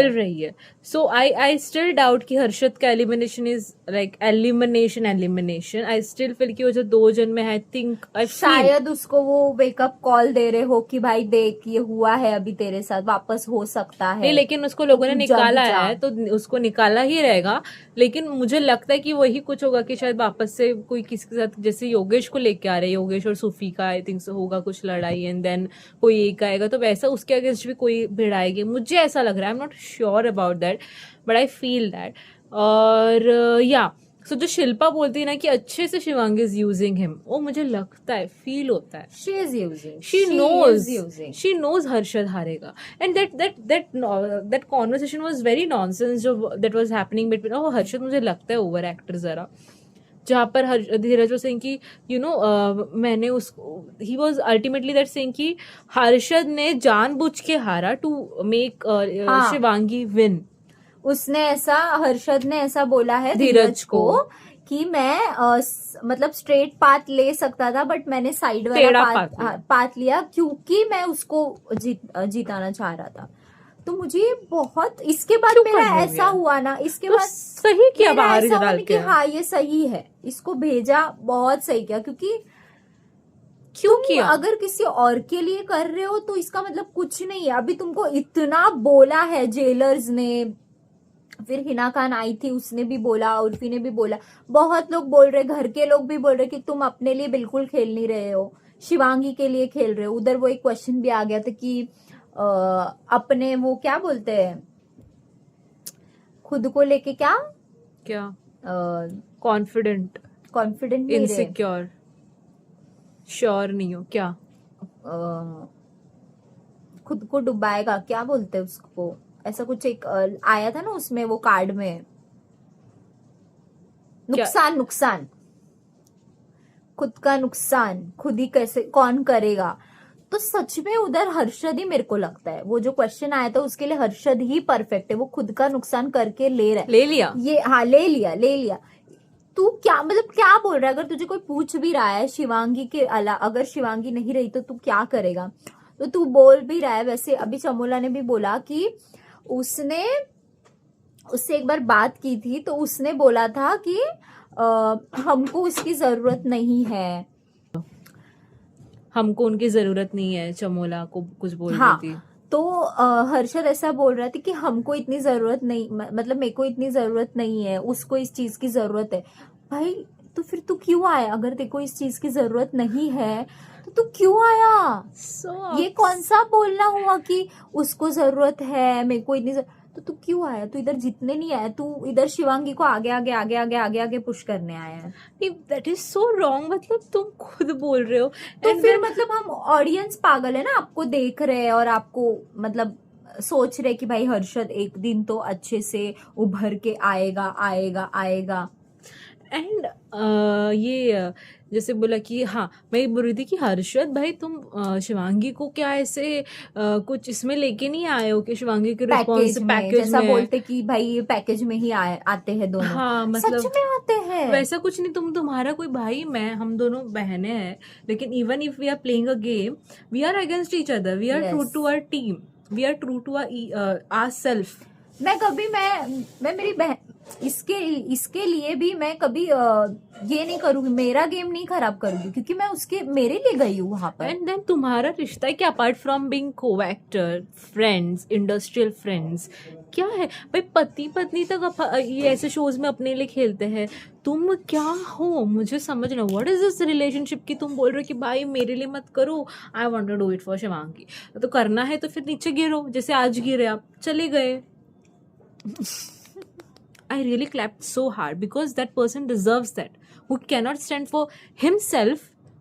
रही है। सो आई स्टिल डाउट कि हर्षद का elimination is like elimination. I still feel कि वो जो 2 जन में, आई थिंक आई शायद उसको वो वेकअप कॉल दे रहे हो कि भाई देख ये हुआ है अभी तेरे साथ, वापस हो सकता है। नहीं, लेकिन उसको लोगों ने तू निकाला जग जा। है तो उसको निकाला ही रहेगा। लेकिन मुझे लगता है कि वही कुछ होगा कि शायद वापस से कोई किसी के साथ, जैसे योगेश को लेके आ रहे, योगेश और सूफी का आई थिंक होगा कुछ लड़ाई, एंड देन कोई एक आएगा, तो वैसा उसके अगेंस्ट भी कोई भिड़ाएगी, मुझे ऐसा लग रहा है। आई am not sure about that, but I feel that. और या सो जो शिल्पा बोलती है ना कि अच्छे से शिवांगी इज यूजिंग हिम, वो मुझे लगता है, फील होता है, she is using, she knows Harshad हारेगा। and that conversation was very nonsense जो that was happening between, oh Harshad मुझे लगता है ओवर एक्टर जरा, जहाँ पर धीरज was saying कि मैंने उसको, he was ultimately that saying कि हर्षद ने जानबूझ के हारा to make हाँ। शिवांगी win। उसने ऐसा, हर्षद ने ऐसा बोला है धीरज धीरज को कि मैं मतलब स्ट्रेट पाथ ले सकता था, बट मैंने साइड वाला टेढ़ा पाथ लिया क्योंकि मैं उसको जिताना चाह रहा था। तो मुझे बहुत, इसके बाद मेरा ऐसा हुआ ना, इसके तो बाद सही किया मेरा बाहर ऐसा डाल हुआ कि के, हाँ ये सही है, इसको भेजा, बहुत सही किया। क्योंकि क्यों तुम किया? अगर किसी और के लिए कर रहे हो तो इसका मतलब कुछ नहीं है। अभी तुमको इतना बोला है जेलर्स ने, फिर हिना खान आई थी, उसने भी बोला, उर्फी ने भी बोला, बहुत लोग बोल रहे, घर के लोग भी बोल रहे कि तुम अपने लिए बिल्कुल खेल नहीं रहे हो, शिवांगी के लिए खेल रहे हो। उधर वो एक क्वेश्चन भी आ गया था कि अपने वो क्या बोलते हैं, खुद को लेके क्या क्या कॉन्फिडेंट, कॉन्फिडेंट नहीं रहे, इनसिक्योर, श्योर नहीं हो क्या? खुद को डुबाएगा, क्या बोलते हैं उसको, ऐसा कुछ एक आया था ना उसमें, वो कार्ड में, नुकसान, नुकसान, खुद का नुकसान खुद ही कैसे कौन करेगा। तो सच में उधर हर्षद ही मेरे को लगता है, वो जो क्वेश्चन आया था उसके लिए हर्षद ही परफेक्ट है। वो खुद का नुकसान करके ले रहा है, ले लिया ये, हाँ ले लिया, ले लिया। तू क्या मतलब क्या बोल रहा है, अगर तुझे कोई पूछ भी रहा है शिवांगी के अलावा, अगर शिवांगी नहीं रही तो तू क्या करेगा, तो तू बोल भी रहा है। वैसे अभी चमोला ने भी बोला कि उसने उससे एक बार बात की थी, तो उसने बोला था कि हमको उसकी जरूरत नहीं है, हमको उनकी जरूरत नहीं है, चमोला को कुछ बोल हाँ। रही थी। तो हर्षद ऐसा बोल रहा था कि हमको इतनी जरूरत नहीं, मतलब मेरे को इतनी जरूरत नहीं है, उसको इस चीज की जरूरत है। भाई तो फिर तू क्यों आया, अगर तेरे को इस चीज की जरूरत नहीं है तो तू क्यों आया? ये कौन सा बोलना हुआ कि उसको जरूरत है, मेरे को इतनी तो तू क्यों आया? तू इधर जीतने नहीं आया, तू इधर शिवांगी को आगे आगे आगे आगे आगे आगे पुश करने आया है। दैट इज सो रॉन्ग, मतलब तुम खुद बोल रहे हो। तो फिर मतलब हम ऑडियंस पागल है ना, आपको देख रहे हैं और आपको मतलब सोच रहे कि भाई हर्षद एक दिन तो अच्छे से उभर के आएगा आएगा आएगा। एंड ये जैसे बोला कि हाँ, मैं ये बोल रही थी कि हर्षद भाई तुम शिवांगी को क्या ऐसे कुछ इसमें लेके नहीं आए हो कि शिवांगी के रिस्पॉन्स पैकेज जैसा में बोलते कि भाई ये पैकेज में ही आते हैं दोनों। हाँ, सच मतलब में आते हैं? वैसा कुछ नहीं, तुम्हारा कोई भाई, मैं, हम दोनों बहनें हैं, लेकिन even if we are playing a game, we are against each other, we are true to our team, we are true to our self. मैं मेरी बहन, इसके लिए भी मैं कभी ये नहीं करूंगी, मेरा गेम नहीं खराब करूंगी, क्योंकि मैं उसके मेरे लिए गई हूँ वहां पर। एंड देन तुम्हारा रिश्ता है कि apart from being co-actor, friends, industrial friends, क्या है भाई, पति पत्नी तक ये ऐसे शोज में अपने लिए खेलते हैं, तुम क्या हो? मुझे समझना, व्हाट इज दिस रिलेशनशिप की तुम बोल रहे हो कि भाई मेरे लिए मत करो, I want to do it for Shivangi. तो करना है तो फिर नीचे गिरो, जैसे आज गिरे आप, चले गए। I really clapped so hard because that person deserves that. Who cannot stand for himself,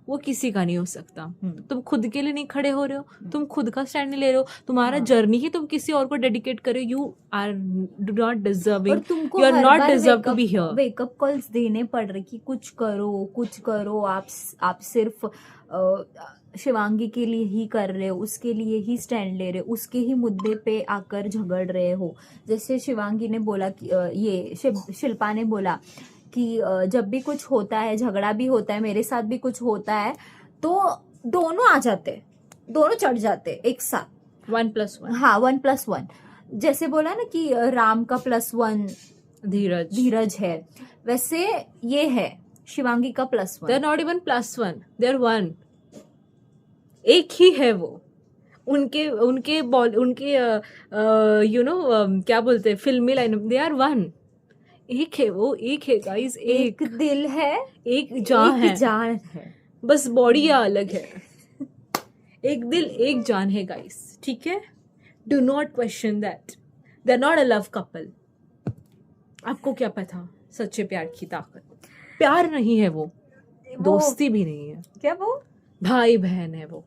वो किसी का नहीं हो सकता। तुम खुद के लिए नहीं खड़े हो रहे हो, तुम खुद का स्टैंड नहीं ले रहे हो, तुम्हारा जर्नी ही तुम किसी और को डेडिकेट करे, you are not deserving, you are not deserve to be here. Wake up calls देने पड़ रहे कि कुछ करो कुछ करो, आप सिर्फ शिवांगी के लिए ही कर रहे हो, उसके लिए ही स्टैंड ले रहे हो, उसके ही मुद्दे पे आकर झगड़ रहे हो। जैसे शिवांगी ने बोला कि ये शिल्पा ने बोला कि जब भी कुछ होता है, झगड़ा भी होता है, मेरे साथ भी कुछ होता है, तो दोनों आ जाते, दोनों चढ़ जाते एक साथ, 1+1। हाँ 1+1। जैसे बोला ना कि राम का +1 धीरज है, वैसे ये है शिवांगी का +1। They are not even +1, they are 1, एक ही है वो। उनके यू नो क्या बोलते हैं फिल्मी लाइन, दे आर 1, एक है वो, एक है गाइस, एक दिल है, एक जान है, बस बॉडी अलग है। एक दिल एक जान है गाइस, ठीक है? Do not question that, they are not a love couple. आपको क्या पता सच्चे प्यार की ताकत? प्यार नहीं है वो, दोस्ती भी नहीं है। क्या वो भाई बहन है वो,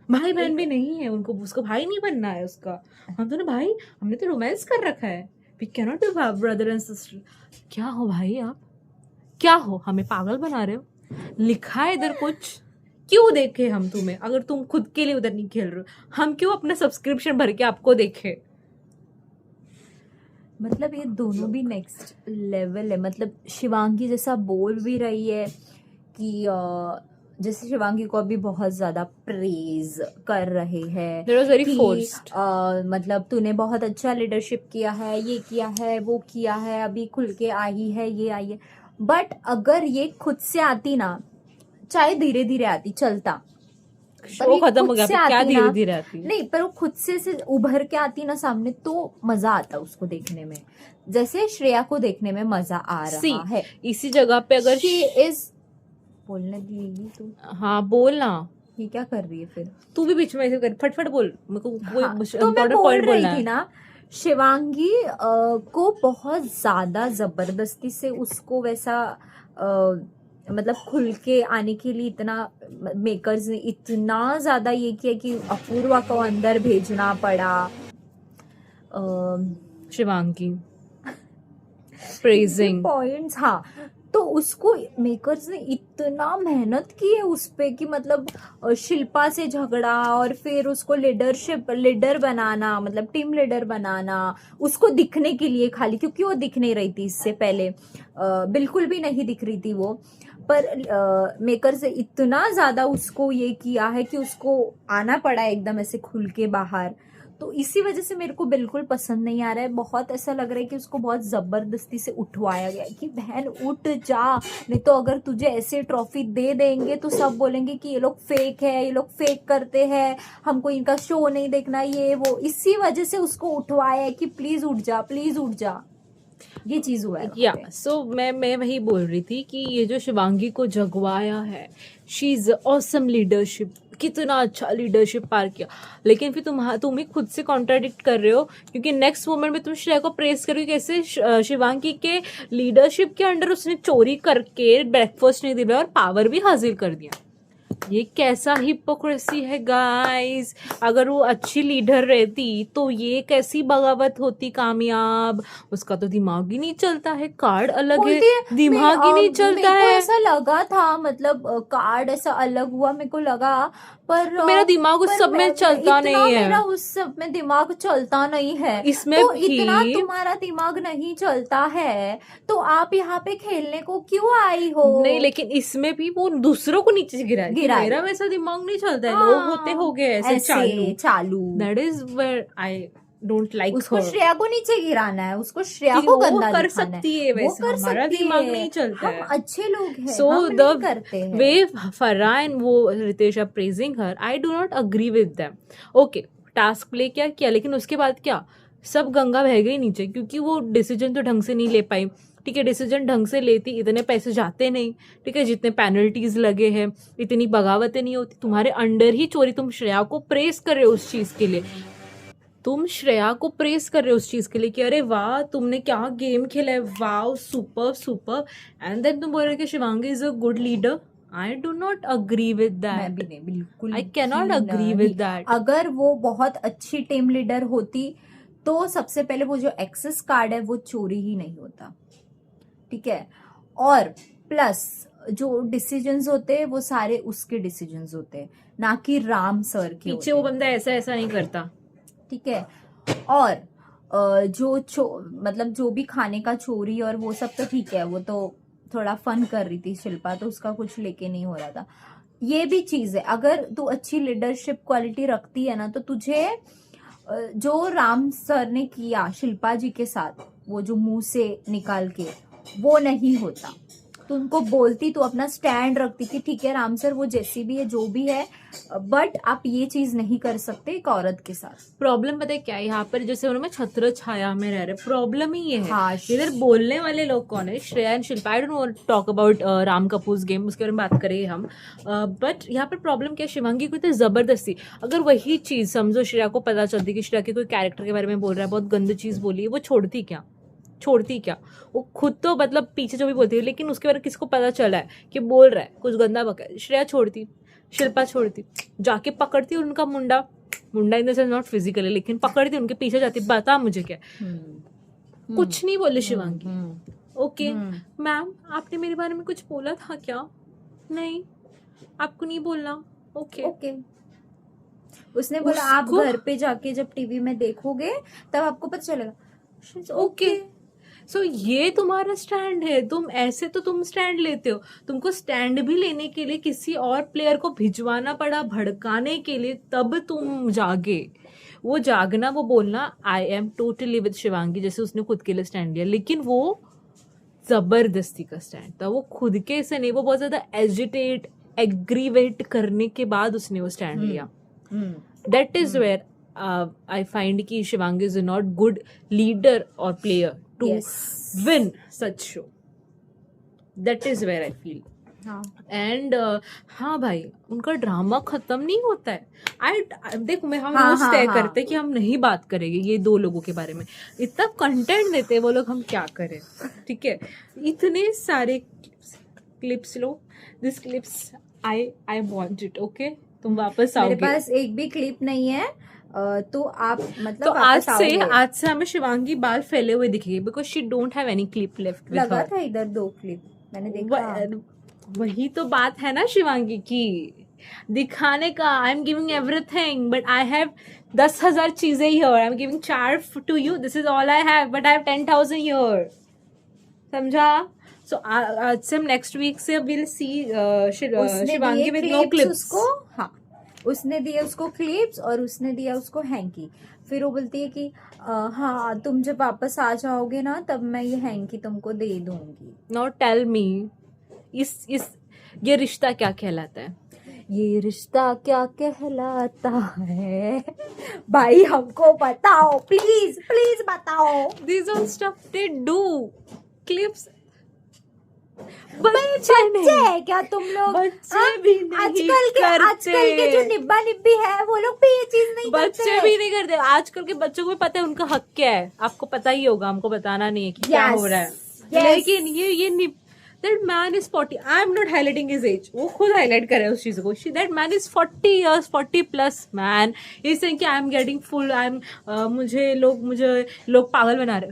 भाई बहन भी नहीं है, उनको उसको भाई नहीं बनना है उसका। हम दोनों भाई, हमने तो रोमांस कर रखा है, we can not be brother and sister. क्या हो भाई आप, क्या हो? हमें पागल बना रहे हो? लिखा है इधर कुछ, क्यों देखे हम तुम्हें? अगर तुम खुद के लिए उधर नहीं खेल रहे हो, हम क्यों अपना सब्सक्रिप्शन भर के आपको देखे? मतलब ये दोनों भी नेक्स्ट लेवल है। मतलब शिवांगी जैसा बोल भी रही है कि जैसे शिवांगी को अभी बहुत ज्यादा प्रेज कर रहे हैं कि मतलब तूने बहुत अच्छा लीडरशिप किया है, ये किया है, वो किया है, अभी खुल के आई है, ये आई है। बट अगर ये खुद से आती ना, चाहे धीरे धीरे आती, चलता, शो ये खत्म हो खुद गया, से फिर क्या आती धीरे ना, धीरे आती है। नहीं पर वो खुद से उभर के आती ना सामने तो मजा आता है उसको देखने में, जैसे श्रेया को देखने में मजा आ सी रहा है। इसी जगह पे अगर शी इज, बोलने दीजिए तू, हाँ बोल ना, ये क्या कर रही है फिर? तू भी बीच में ऐसे कर, फटफट बोल, मेरे को कोई हाँ, तो मैं इम्पोर्टेंट बोल पॉइंट रही बोलना थी है। ना, शिवांगी को बहुत ज्यादा जबरदस्ती से उसको वैसा मतलब खुल के आने के लिए इतना मेकर्स ने इतना ज्यादा ये किया कि अपूर्वा को अंदर भेजना पड़ा। शिवांगी प्रेजिंग पॉइंट्स, हाँ, तो उसको मेकर्स ने इतना मेहनत की है उस पे कि मतलब शिल्पा से झगड़ा और फिर उसको लीडर बनाना, मतलब टीम लीडर बनाना, उसको दिखने के लिए खाली, क्योंकि वो दिख नहीं रही थी इससे पहले, बिल्कुल भी नहीं दिख रही थी वो, पर मेकर्स ने इतना ज्यादा उसको ये किया है कि उसको आना पड़ा एकदम ऐसे खुल के बाहर। तो इसी वजह से मेरे को बिल्कुल पसंद नहीं आ रहा है, बहुत ऐसा लग रहा है कि उसको बहुत जबरदस्ती से उठवाया गया है कि बहन उठ जा, नहीं तो अगर तुझे ऐसे ट्रॉफी दे देंगे तो सब बोलेंगे कि ये लोग फेक है, ये लोग फेक करते हैं, हमको इनका शो नहीं देखना, ये वो, इसी वजह से उसको उठवाया है कि प्लीज उठ जा, प्लीज उठ जा, ये चीज हुआ है या सो मैं वही बोल रही थी कि ये जो शिवांगी को जगवाया है, शी इज ऑसम लीडरशिप, कितना अच्छा लीडरशिप पार किया, लेकिन फिर तुम ही खुद से कॉन्ट्राडिक्ट कर रहे हो, क्योंकि नेक्स्ट मोमेंट में तुम श्रेया को प्रेस करोगे कैसे शिवांगी के लीडरशिप के अंडर उसने चोरी करके ब्रेकफास्ट नहीं दिलाया और पावर भी हासिल कर दिया। ये कैसा हिपोक्रेसी है गाइस, अगर वो अच्छी लीडर रहती तो ये कैसी बगावत होती कामयाब, उसका तो दिमाग ही नहीं चलता है, कार्ड अलग है, दिमाग ही नहीं चलता मेरे को है। ऐसा लगा था, मतलब कार्ड ऐसा अलग हुआ मेरे को लगा, पर मेरा दिमाग उस सब में चलता नहीं है, मेरा उस सब में दिमाग चलता नहीं है, इसमें तो भी इतना तुम्हारा दिमाग नहीं चलता है तो आप यहाँ पे खेलने को क्यों आई हो? नहीं, लेकिन इसमें भी वो दूसरों को नीचे गिराया कि मेरा वैसा दिमाग नहीं चलता है, लोग होते हो गए ऐसे चालू, that is where I don't like. उसको श्रेया को नीचे गिराना है, उसको श्रेया को गंदा कर दिखाना सकती है, वैसे वो कर हमारा सकती दिमाग है, नहीं चलता हम है, अच्छे लोग हैं, so हम the नहीं करते हैं। way Farah and वो Ritesh are praising her, I do not agree with them. Okay, task play क्या किया, लेकिन उसके बाद क्या, सब गंगा बह गई नीचे, क्योंकि वो डिसीजन तो ढंग से नहीं ले पाई। ठीक है, डिसीजन ढंग से लेती इतने पैसे जाते नहीं, ठीक है, जितने पेनल्टीज लगे हैं, इतनी बगावतें नहीं होती, तुम्हारे अंडर ही चोरी। तुम श्रेया को प्रेस कर रहे हो उस चीज के लिए, तुम श्रेया को प्रेस कर रहे हो उस चीज के लिए कि अरे वाह तुमने क्या गेम खेला है, वाह सुपर सुपर, एंड देन तुम बोल रहे हो कि Shivangi is a good leader. I do not agree with that, मैं भी नहीं, बिल्कुल I can not agree with that. अगर वो बहुत अच्छी टीम लीडर होती तो सबसे पहले वो जो एक्सेस कार्ड है वो चोरी ही नहीं होता, ठीक है, और प्लस जो डिसीजंस होते हैं वो सारे उसके डिसीजंस होते हैं, ना कि राम सर के। पीछे वो बंदा ऐसा ऐसा नहीं करता, ठीक है, और मतलब जो भी खाने का चोरी और वो सब तो ठीक है, वो तो थोड़ा फन कर रही थी शिल्पा, तो उसका कुछ लेके नहीं हो रहा था। ये भी चीज है, अगर तू अच्छी लीडरशिप क्वालिटी रखती है ना तो तुझे जो राम सर ने किया शिल्पा जी के साथ, वो जो मुंह से निकाल के, वो नहीं होता। तो उनको बोलती, तो अपना स्टैंड रखती कि ठीक है राम सर वो जैसी भी है जो भी है, बट आप ये चीज नहीं कर सकते एक औरत के साथ। प्रॉब्लम पता है क्या है यहाँ पर, जैसे उन्होंने छत्र छाया में रह रहे, प्रॉब्लम ही ये है। हाँ, इधर बोलने वाले लोग कौन है, Shreya and Shilpa. I don't want to talk about Ram Kapoor's game, उसके बारे में बात करेंगे हम, बट यहाँ पर प्रॉब्लम क्या है, शिवांगी को इतनी जबरदस्ती, अगर वही चीज समझो श्रेया को पता चलती कि श्रेया के कोई कैरेक्टर के बारे में बोल रहा है, बहुत गंदी चीज बोली है, वो छोड़ती क्या, वो खुद तो मतलब पीछे जो भी बोलती है, लेकिन उसके बारे में किसको पता चला है कि बोल रहा है कुछ गंदा बका, श्रेया छोड़ती, शिल्पा छोड़ती, जाके पकड़ती उनका मुंडा in the sense not physically, लेकिन पकड़ती उनके पीछे जाती, बता मुझे क्या, कुछ नहीं बोले शिवांगी। ओके मैम, आपने मेरे बारे में कुछ बोला था क्या? नहीं, आपको नहीं बोलना। ओके, उसने बोला आप घर पे जाके जब टीवी में देखोगे तब आपको पता चलेगा। ओके, सो ये तुम्हारा स्टैंड है, तुम स्टैंड लेते हो, तुमको स्टैंड भी लेने के लिए किसी और प्लेयर को भिजवाना पड़ा भड़काने के लिए, तब तुम जागे। वो जागना, वो बोलना I am totally with Shivangi, जैसे उसने खुद के लिए स्टैंड लिया, लेकिन वो जबरदस्ती का स्टैंड था, वो खुद के से नहीं, वो बहुत ज्यादा एजिटेट एग्रीवेट करने के बाद उसने वो स्टैंड लिया. That is where I find कि Shivangi is not good leader or player to win such show. That is where I feel. And हाँ भाई, उनका ड्रामा खत्म नहीं होता है. देखो मैं हम रोज तय करते कि हम नहीं बात करेंगे ये दो लोगों के बारे में. इतना कंटेंट देते हैं वो लोग, हम क्या करें. ठीक है, इतने सारे clips low. This clips I want it. Okay, तुम वापस आओगे. मेरे पास एक भी क्लिप नहीं है, तो आप मतलब तो आज से हमें शिवांगी बाल फैले हुए दिखेगी because she don't have any clip left. लगा था इधर 2 क्लिप मैंने देखा. वही तो बात है ना शिवांगी की, दिखाने का. I am giving everything but I have 10,000 चीजें here. I am giving 4 to you. This is all I have but I have 10,000 here. समझा? सो आज से हम नेक्स्ट वीक से will see Shivangi with no clips. हाँ, उसने दिए उसको क्लिप्स और उसने दिया उसको हैंकी. फिर वो बोलती है कि हाँ तुम जब वापस आ जाओगे ना तब मैं ये हैंकी तुमको दे दूंगी. नॉट टेल मी ये रिश्ता क्या कहलाता है. ये रिश्ता क्या कहलाता है भाई, हमको बताओ प्लीज प्लीज बताओ. These all stuff they do. Clips. बच्चे है क्या तुम लोग? बच्चे भी नहीं करते. आजकल के जो निब्बा निब्बी है वो लोग भी ये चीज नहीं करते. बच्चे भी नहीं करते. आजकल के बच्चों को भी पता है उनका हक क्या है. आपको पता ही होगा, हमको बताना नहीं है कि क्या हो रहा है. लेकिन ये that man is 40. I am not highlighting his age. वो खुद highlight करे उस चीज को. That man is 40 years, 40 plus man. He's saying कि I am getting full. मुझे लोग पागल बना रहे.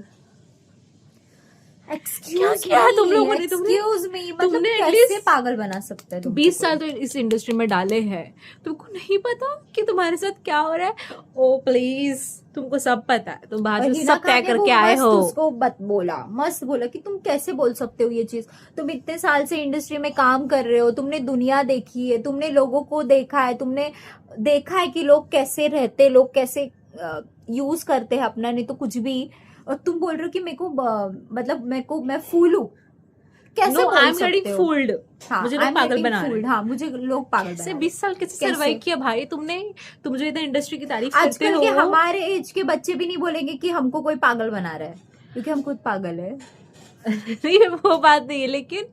क्या तुम लोगों ने तुमने कैसे पागल बना सकते हैं? 20 साल तो इस इंडस्ट्री में डाले हैं. तुमको नहीं पता कि तुम्हारे साथ क्या हो रहा है? ओ प्लीज, तुमको सब पता है. तुम बाहर से सब तय करके आए हो. उसको मस्त बोला कि तुम कैसे बोल सकते हो ये चीज. तुम इतने साल से इंडस्ट्री में काम कर रहे हो, तुमने दुनिया देखी है, तुमने लोगों को देखा है, तुमने देखा है कि लोग कैसे रहते, लोग कैसे यूज करते हैं अपना, नहीं तो कुछ भी. और तुम बोल रहे हो कि मैं फूल हूँ. कैसे बोल सकते हो? फूल्ड. मुझे लोग पागल बना रहे हैं. हाँ, मुझे लोग पागल बना रहे हैं. 20 साल कैसे सर्वाइव किया भाई तुमने? तुम जो इधर इंडस्ट्री की तारीफ करते हो. आजकल के हमारे एज के बच्चे भी नहीं बोलेंगे कि हमको कोई पागल बना रहा है, क्योंकि हम खुद पागल है. नहीं, वो बात नहीं है, लेकिन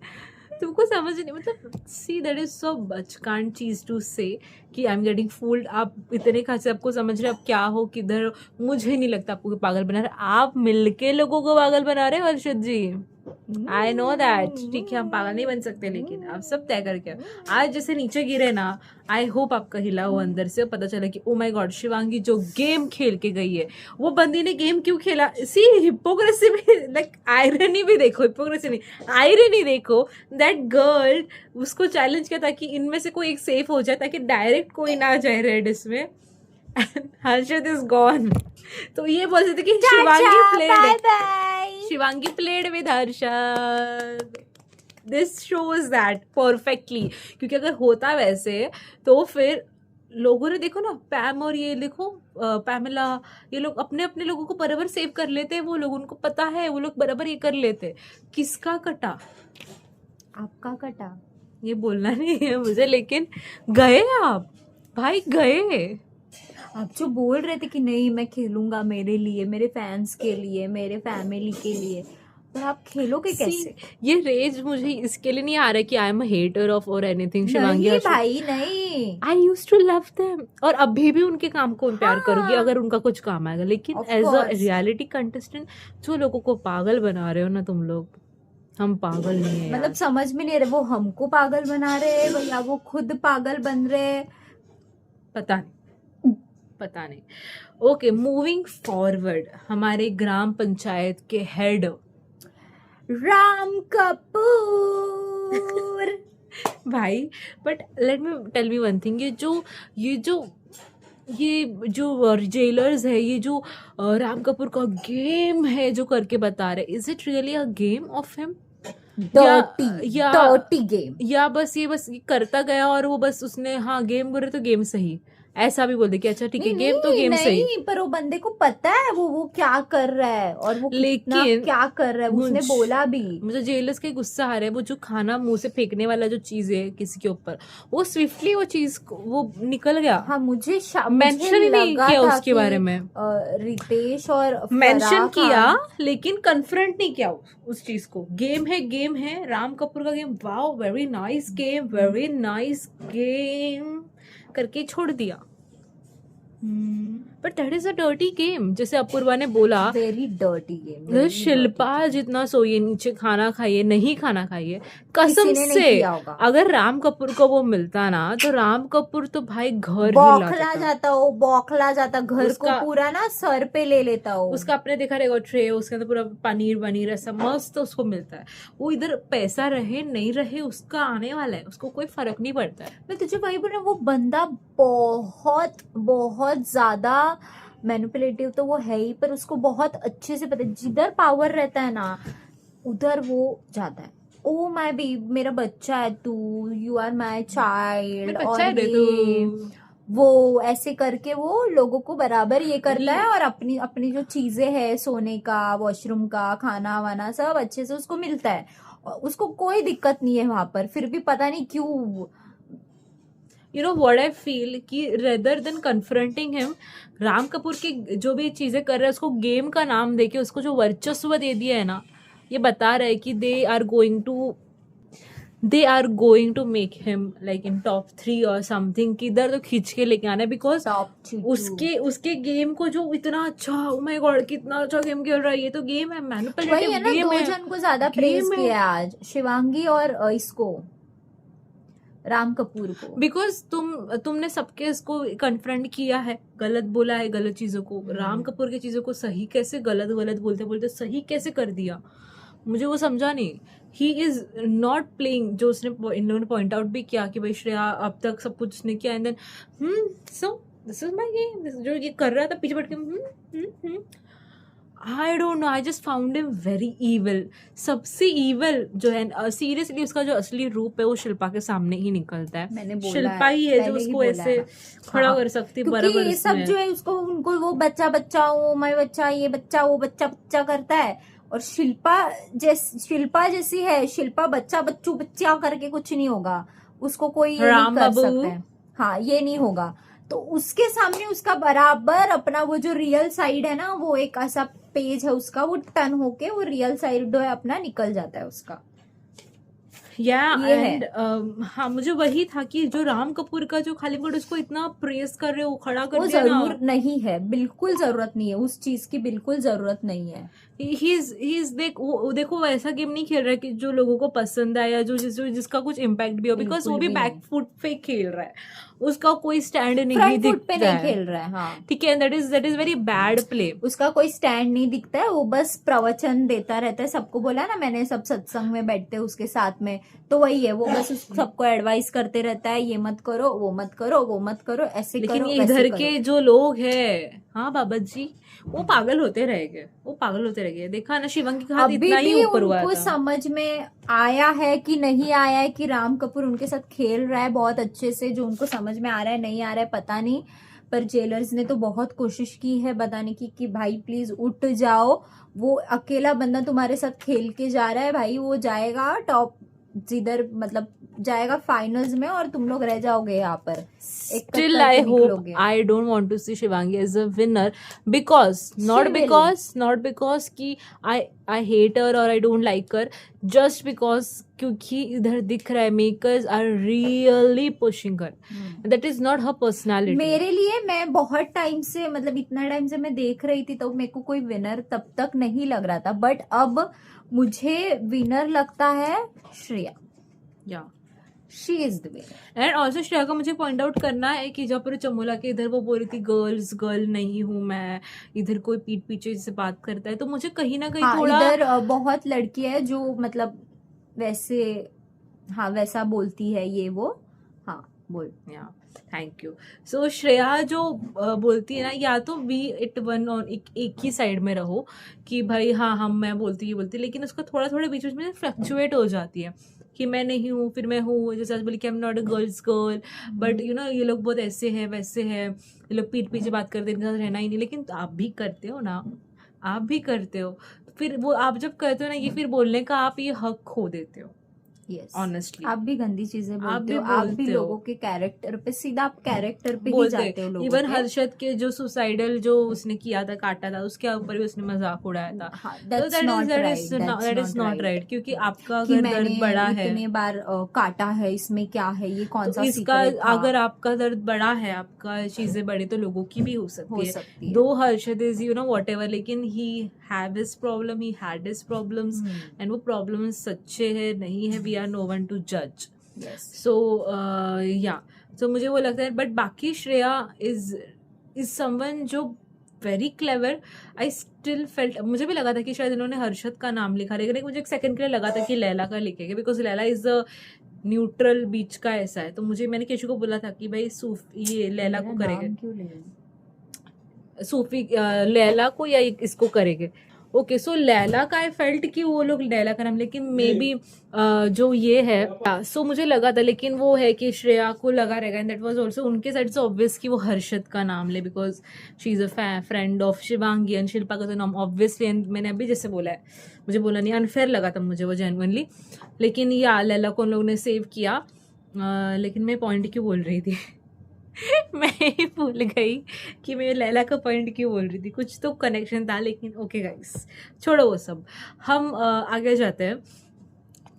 तुमको समझ नहीं. मतलब सी दैट इज सो बचकान चीज टू से कि आई एम गेटिंग फूल्ड. आप इतने खासे आपको समझ रहे, आप क्या हो, किधर. मुझे नहीं लगता आपको पागल बना रहे. आप मिलके लोगों को पागल बना रहे हो Arshad ji. I know that. ठीक है, हम पागल नहीं बन सकते, लेकिन आप सब तय करके आज जैसे नीचे गिरे ना. आई होप आपका हिला हो अंदर से, पता चला कि ओ माय गॉड, शिवांगी जो गेम खेल के गई है, वो बंदी ने गेम क्यों खेला. सी हिपोक्रेसी भी, लाइक आयरनी भी देखो. हिपोक्रेसी नहीं, आयरनी देखो. दैट गर्ल उसको चैलेंज किया ताकि इनमें से कोई एक सेफ हो जाए, ताकि डायरेक्ट कोई ना जाए रेड इसमें. Harshad is gone. तो ये बोल सकते कि Shivangi played with Harshad. This shows that perfectly. क्योंकि अगर होता वैसे तो फिर लोगों ने देखो ना, पैम और ये देखो पैमिला, ये लोग अपने अपने लोगों को बराबर सेव कर लेते हैं. वो लोग, उनको पता है, वो लोग बराबर ये कर लेते. किसका कटा? आपका कटा. ये बोलना नहीं है मुझे, लेकिन गए आप भाई, गए. आप जो बोल रहे थे कि नहीं मैं खेलूंगा मेरे लिए, मेरे फैंस के लिए, मेरे फैमिली के लिए, पर आप खेलोगे कैसे? ये रेज मुझे इसके लिए नहीं आ रहा कि I am a hater of और एनीथिंग शिवांगी. नहीं भाई नहीं, I used to love them और अभी भी उनके काम को प्यार करूंगी अगर उनका कुछ काम आएगा. लेकिन एज अ रियलिटी कंटेस्टेंट जो लोगों को पागल बना रहे हो ना तुम लोग, हम पागल नहीं है. मतलब समझ में नहीं रहे वो हमको पागल बना रहे हैं या वो खुद पागल बन रहे. पता नहीं. ओके, मूविंग फॉरवर्ड, हमारे ग्राम पंचायत के हेड राम कपूर. भाई, but let me tell me one thing. ये जो जेलर्स है, ये जो राम कपूर का गेम है जो करके बता रहे, is it really a game of him? Dirty game, या बस ये करता गया और वो बस उसने, हाँ गेम बोल रहे तो गेम सही, ऐसा भी बोल दे कि अच्छा ठीक है नहीं गेम तो नहीं गेम सही। नहीं, पर वो बंदे को पता है वो क्या कर रहा है और वो कितना लेकिन क्या कर रहा है, उसने मुझ- बोला भी। मुझे जेलस के गुस्सा आ रहा है, वो जो खाना मुंह से फेंकने वाला जो चीज है किसी के ऊपर, वो स्विफ्टली वो चीज वो निकल गया। हाँ मुझे मेंशन ही नहीं लगा किया था उसके कि बारे में। रितेश और मेंशन फराह किया खान, लेकिन कन्फ्रंट नहीं किया उस चीज को। गेम है राम कपूर का game, wow very nice game, very nice game करके छोड़ दिया। But that is a dirty game, जैसे अपूर्वा ने बोला। Very dirty game. शिल्पा जितना सोइए नीचे, खाना खाइए, नहीं खाना खाइए, कसम किसी ने नहीं से किया होगा। अगर राम कपूर को वो मिलता ना तो राम कपूर तो भाई घर ही ला बौखला देता। जाता हो, बौखला जाता, घर को उसका- पूरा ना सर पे ले लेता हो। उसका आपने देखा रहेगा ट्रे, उसके अंदर पूरा पनीर वनीर ऐसा मस्त उसको मिलता है। वो इधर पैसा रहे नहीं रहे उसका आने वाला है, उसको कोई फर्क नहीं पड़ता है। मैं तुझे वही बोल रहा हूँ, वो बंदा बहुत बहुत ज्यादा मैनिपुलेटिव तो वो है ही, पर उसको बहुत अच्छे से पता है जिधर पावर रहता है ना उधर वो जाता है। ओ माय बी, मेरा बच्चा है तू, यू आर माय चाइल्ड, मैं और बच्चा है रे ये तू। वो ऐसे करके वो लोगों को बराबर ये करता है, और अपनी अपनी जो चीजें है, सोने का, वॉशरूम का, खाना वाना सब अच्छे से उसको मिलता है, और उसको कोई दिक्कत नहीं है वहां पर, फिर भी पता नहीं क्यों। You know what I feel कि rather than confronting him, Ram Kapoor की जो भी चीजें कर रहे हैं उसको गेम का नाम देके उसको जो वर्चस्व दे दिया है ना, ये बता रहा है कि they are going to make him like in top 3 और समथिंग, किधर तो खींच के लेके आना है। बिकॉज उसके गेम को जो इतना अच्छा, ओ माय गॉड कितना अच्छा गेम खेल रहा है, ये तो गेम है, वही मैनिपुलेटिव है ना, गेम दो है। जन को ज्यादा Game प्रेज है। किया आज, शिवांगी और इसको राम कपूर को। बिकॉज तुमने सबके इसको कन्फ्रंट किया है, गलत बोला है, गलत चीजों को, राम कपूर की चीजों को सही कैसे, गलत गलत बोलते बोलते सही कैसे कर दिया, मुझे वो समझा नहीं। ही इज नॉट प्लेइंग, जो उसने इन लोगों ने पॉइंट आउट भी किया कि भाई श्रेया अब तक सब कुछ उसने किया, and then so this is my game, जो ये कर रहा था पीछे बैठ के, I don't know, I just found him very evil. सबसे इविल जो है सीरियसली उसका जो असली रूप है वो शिल्पा के सामने ही निकलता है। मैंने बोला शिल्पा ही है जो पहले ही उसको बोला ऐसे है। खड़ा हाँ, कर सकती है क्योंकि बराबर ये सब उसमें। जो है उसको, उनको वो बच्चा बच्चा, वो मैं बच्चा, ये बच्चा, वो बच्चा बच्चा करता है, और शिल्पा जैसी है, शिल्पा बच्चा बच्चू बच्चा करके कुछ नहीं होगा, उसको कोई ये नहीं राम कर बाबू। सकता है। हाँ, ये नहीं होगा, तो उसके सामने उसका बराबर अपना वो जो रियल साइड है ना, वो एक ऐसा पेज है उसका, वो टर्न होके वो रियल साइड जो है अपना निकल जाता है उसका। या ये है। एंड हाँ, मुझे वही था कि जो राम कपूर का जो खाली वर्ड उसको इतना प्रेस कर रहे हो, खड़ा कर वो दिया ना। जरूर नहीं है, बिल्कुल जरूरत नहीं है उस चीज की, बिल्कुल जरूरत नहीं है। देखो वो ऐसा गेम नहीं खेल रहा है कि जो लोगों को पसंद आए या जिसका कुछ इम्पैक्ट भी हो, बिकॉज बिल्कुल वो भी भी बैक नहीं। फुट पे खेल रहा है, उसका कोई स्टैंड नहीं फ्रंट फुट पे दिखता नहीं है। खेल रहा है। हाँ, ठीक है, that is very bad play. उसका कोई स्टैंड नहीं दिखता है, वो बस प्रवचन देता रहता है। सबको बोला ना मैंने, सब सत्संग में बैठते हैं उसके साथ में, तो वही है, वो बस सबको एडवाइस करते रहता है, ये मत करो, वो मत करो, वो मत करो, ऐसे लेकिन करो, ये वैसे इधर करो। के जो लोग हैं, हाँ बाबा जी, वो पागल होते रह गए। देखा ना, शिवंगी का हाथ अभी इतना ही भी ऊपर हुआ उनको था। समझ में आया है कि नहीं आया है कि राम कपूर उनके साथ खेल रहा है बहुत अच्छे से, जो उनको समझ में आ रहा है नहीं आ रहा है पता नहीं, पर जेलर्स ने तो बहुत कोशिश की है बताने की कि भाई प्लीज उठ जाओ, वो अकेला बंदा तुम्हारे साथ खेल के जा रहा है भाई, वो जाएगा टॉप, जिधर मतलब जाएगा फाइनल्स में, और तुम लोग रह जाओगे यहाँ पर। Still, I hope, I don't want to see Shivangi as a winner because not because कि I hate her or I don't like her, just because क्योंकि इधर दिख रहा है makers are really pushing her. That is not her personality. मेरे लिए, मैं बहुत टाइम से, मतलब इतना टाइम से मैं देख रही थी, तो मेरे को कोई विनर तब तक नहीं लग रहा था, बट अब मुझे विनर लगता है Shreya. Yeah. She is the winner. And also Shreya का मुझे पॉइंट आउट करना है कि जब पर चमोला के इधर वो बोल रही थी गर्ल नहीं हूँ मैं, इधर कोई पीठ पीछे से बात करता है, तो मुझे कहीं ना कहीं थोड़ा इधर बहुत लड़की है जो मतलब वैसे, हाँ वैसा बोलती है ये वो, हाँ बोल। Thank you. सो श्रेया जो बोलती है ना, या तो बी इट वन ऑन एक ही साइड में रहो कि भाई हाँ हम मैं बोलती ये बोलती, लेकिन उसका थोड़ा थोड़ा बीच बीच में फ्लक्चुएट हो जाती है। कि मैं नहीं हूँ, फिर मैं हूँ, जैसे आज बोली कि I am not a girls girl, but you know ये लोग बहुत ऐसे हैं वैसे हैं, ये लोग पीठ पीछे बात करते हैं, इनके साथ रहना ही नहीं। लेकिन आप भी करते हो ना, आप भी करते हो, फिर वो आप जब करते हो ना ये, फिर बोलने का आप ये हक खो देते हो। Yes. ऑनेस्टली आप भी गंदी चीजें आप बोलते भी हो, आप भी बोलते हो। लोगों के कैरेक्टर पे सीधा, आप कैरेक्टर पे ही बोलते जाते हो लोगों इवन के। हर्षद के जो सुसाइडल जो उसने किया था, काटा था, उसके ऊपर भी उसने मजाक उड़ाया था। हाँ, तो that's not right, that's that is not not right. Right, क्योंकि आपका कि अगर मैंने दर्द बड़ा है इतने बार काटा है, इसमें क्या है, ये कौन तो सा इसका, सीक्रेट था। अगर आपका दर्द बड़ा है, आपका चीजें बड़ी, तो लोगों की भी हो हो सकती है। सकती है। Though Harshad is you know whatever, लेकिन he have his problem, he had his problems, and वो प्रॉब्लम्स सच्चे है नहीं है, we are no one to जज। Yes. सो या, सो मुझे वो लगता है। बट बाकी श्रेया इज समवन जो very clever. I still felt, मुझे भी लगा था कि शायद इन्होंने हर्षद का नाम लिखा, लेकिन मुझे एक सेकंड के लिए लगा था कि लैला का लिखेंगे, because Laila is the neutral बीच का ऐसा है। तो मैंने केशु को बोला था कि भाई ये लैला को करेंगे, क्यों ले सूफी लैला को या इसको करेंगे। ओके, सो लैला का आई फेल्ट कि वो लोग लैला का नाम, लेकिन मे बी जो ये है, सो मुझे लगा था, लेकिन वो है कि श्रेया को लगा रहेगा, एंड दैट वाज आल्सो उनके साइड से ऑब्वियस कि वो हर्षद का नाम ले, because she is a friend of Shivangi, and Shilpa का तो नाम ऑब्वियसली, एंड मैंने अभी जैसे बोला है, मुझे बोला नहीं, अनफेयर लगा था मुझे वो जेन्युइनली। लेकिन या लैला को उन लोगों ने सेव किया। लेकिन मैं पॉइंट क्यों बोल रही थी मैं ही भूल गई कि मैं लैला का पॉइंट क्यों बोल रही थी, कुछ तो कनेक्शन था, लेकिन ओके गाइस, छोड़ो वो सब, हम आगे जाते हैं।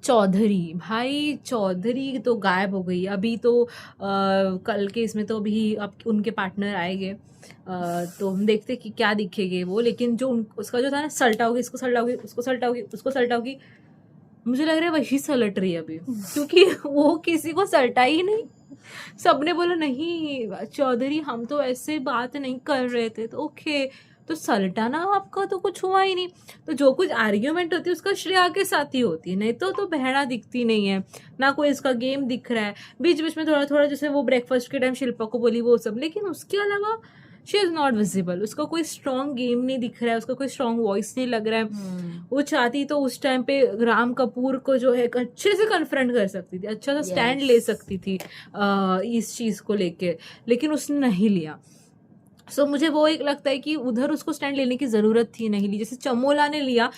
चौधरी, भाई चौधरी तो गायब हो गई अभी तो, कल के इसमें तो अभी अब उनके पार्टनर आएंगे, तो हम देखते कि क्या दिखेंगे वो। लेकिन जो उसका जो था ना, सल्टाओगी, इसको सल्टाओगी, उसको सल्टाओगी, उसको सल्टाओगी, मुझे लग रहा है वही सलट रही है अभी, क्योंकि वो किसी को सल्टा ही नहीं। सबने बोला नहीं चौधरी, हम तो ऐसे बात नहीं कर रहे थे, तो ओके, तो सल्टाना आपका तो कुछ हुआ ही नहीं। तो जो कुछ आर्ग्यूमेंट होती है उसका श्रेया के साथ ही होती है, नहीं तो बहना दिखती नहीं है, ना कोई इसका गेम दिख रहा है। बीच बीच में थोड़ा थोड़ा जैसे वो ब्रेकफास्ट के टाइम शिल्पा को बोली वो सब, लेकिन उसके अलावा शी इज नॉट विजिबल, उसका कोई स्ट्रॉन्ग गेम नहीं दिख रहा है, उसका कोई स्ट्रॉन्ग वॉइस नहीं लग रहा है। वो चाहती तो उस टाइम पे राम कपूर को जो है अच्छे से कन्फ्रंट कर सकती थी, अच्छा सा स्टैंड ले सकती थी इस चीज को लेके, लेकिन उसने नहीं लिया। सो मुझे वो एक लगता है कि उधर उसको स्टैंड लेने की जरूरत थी, नहीं ली, जैसे चमोला ने लिया।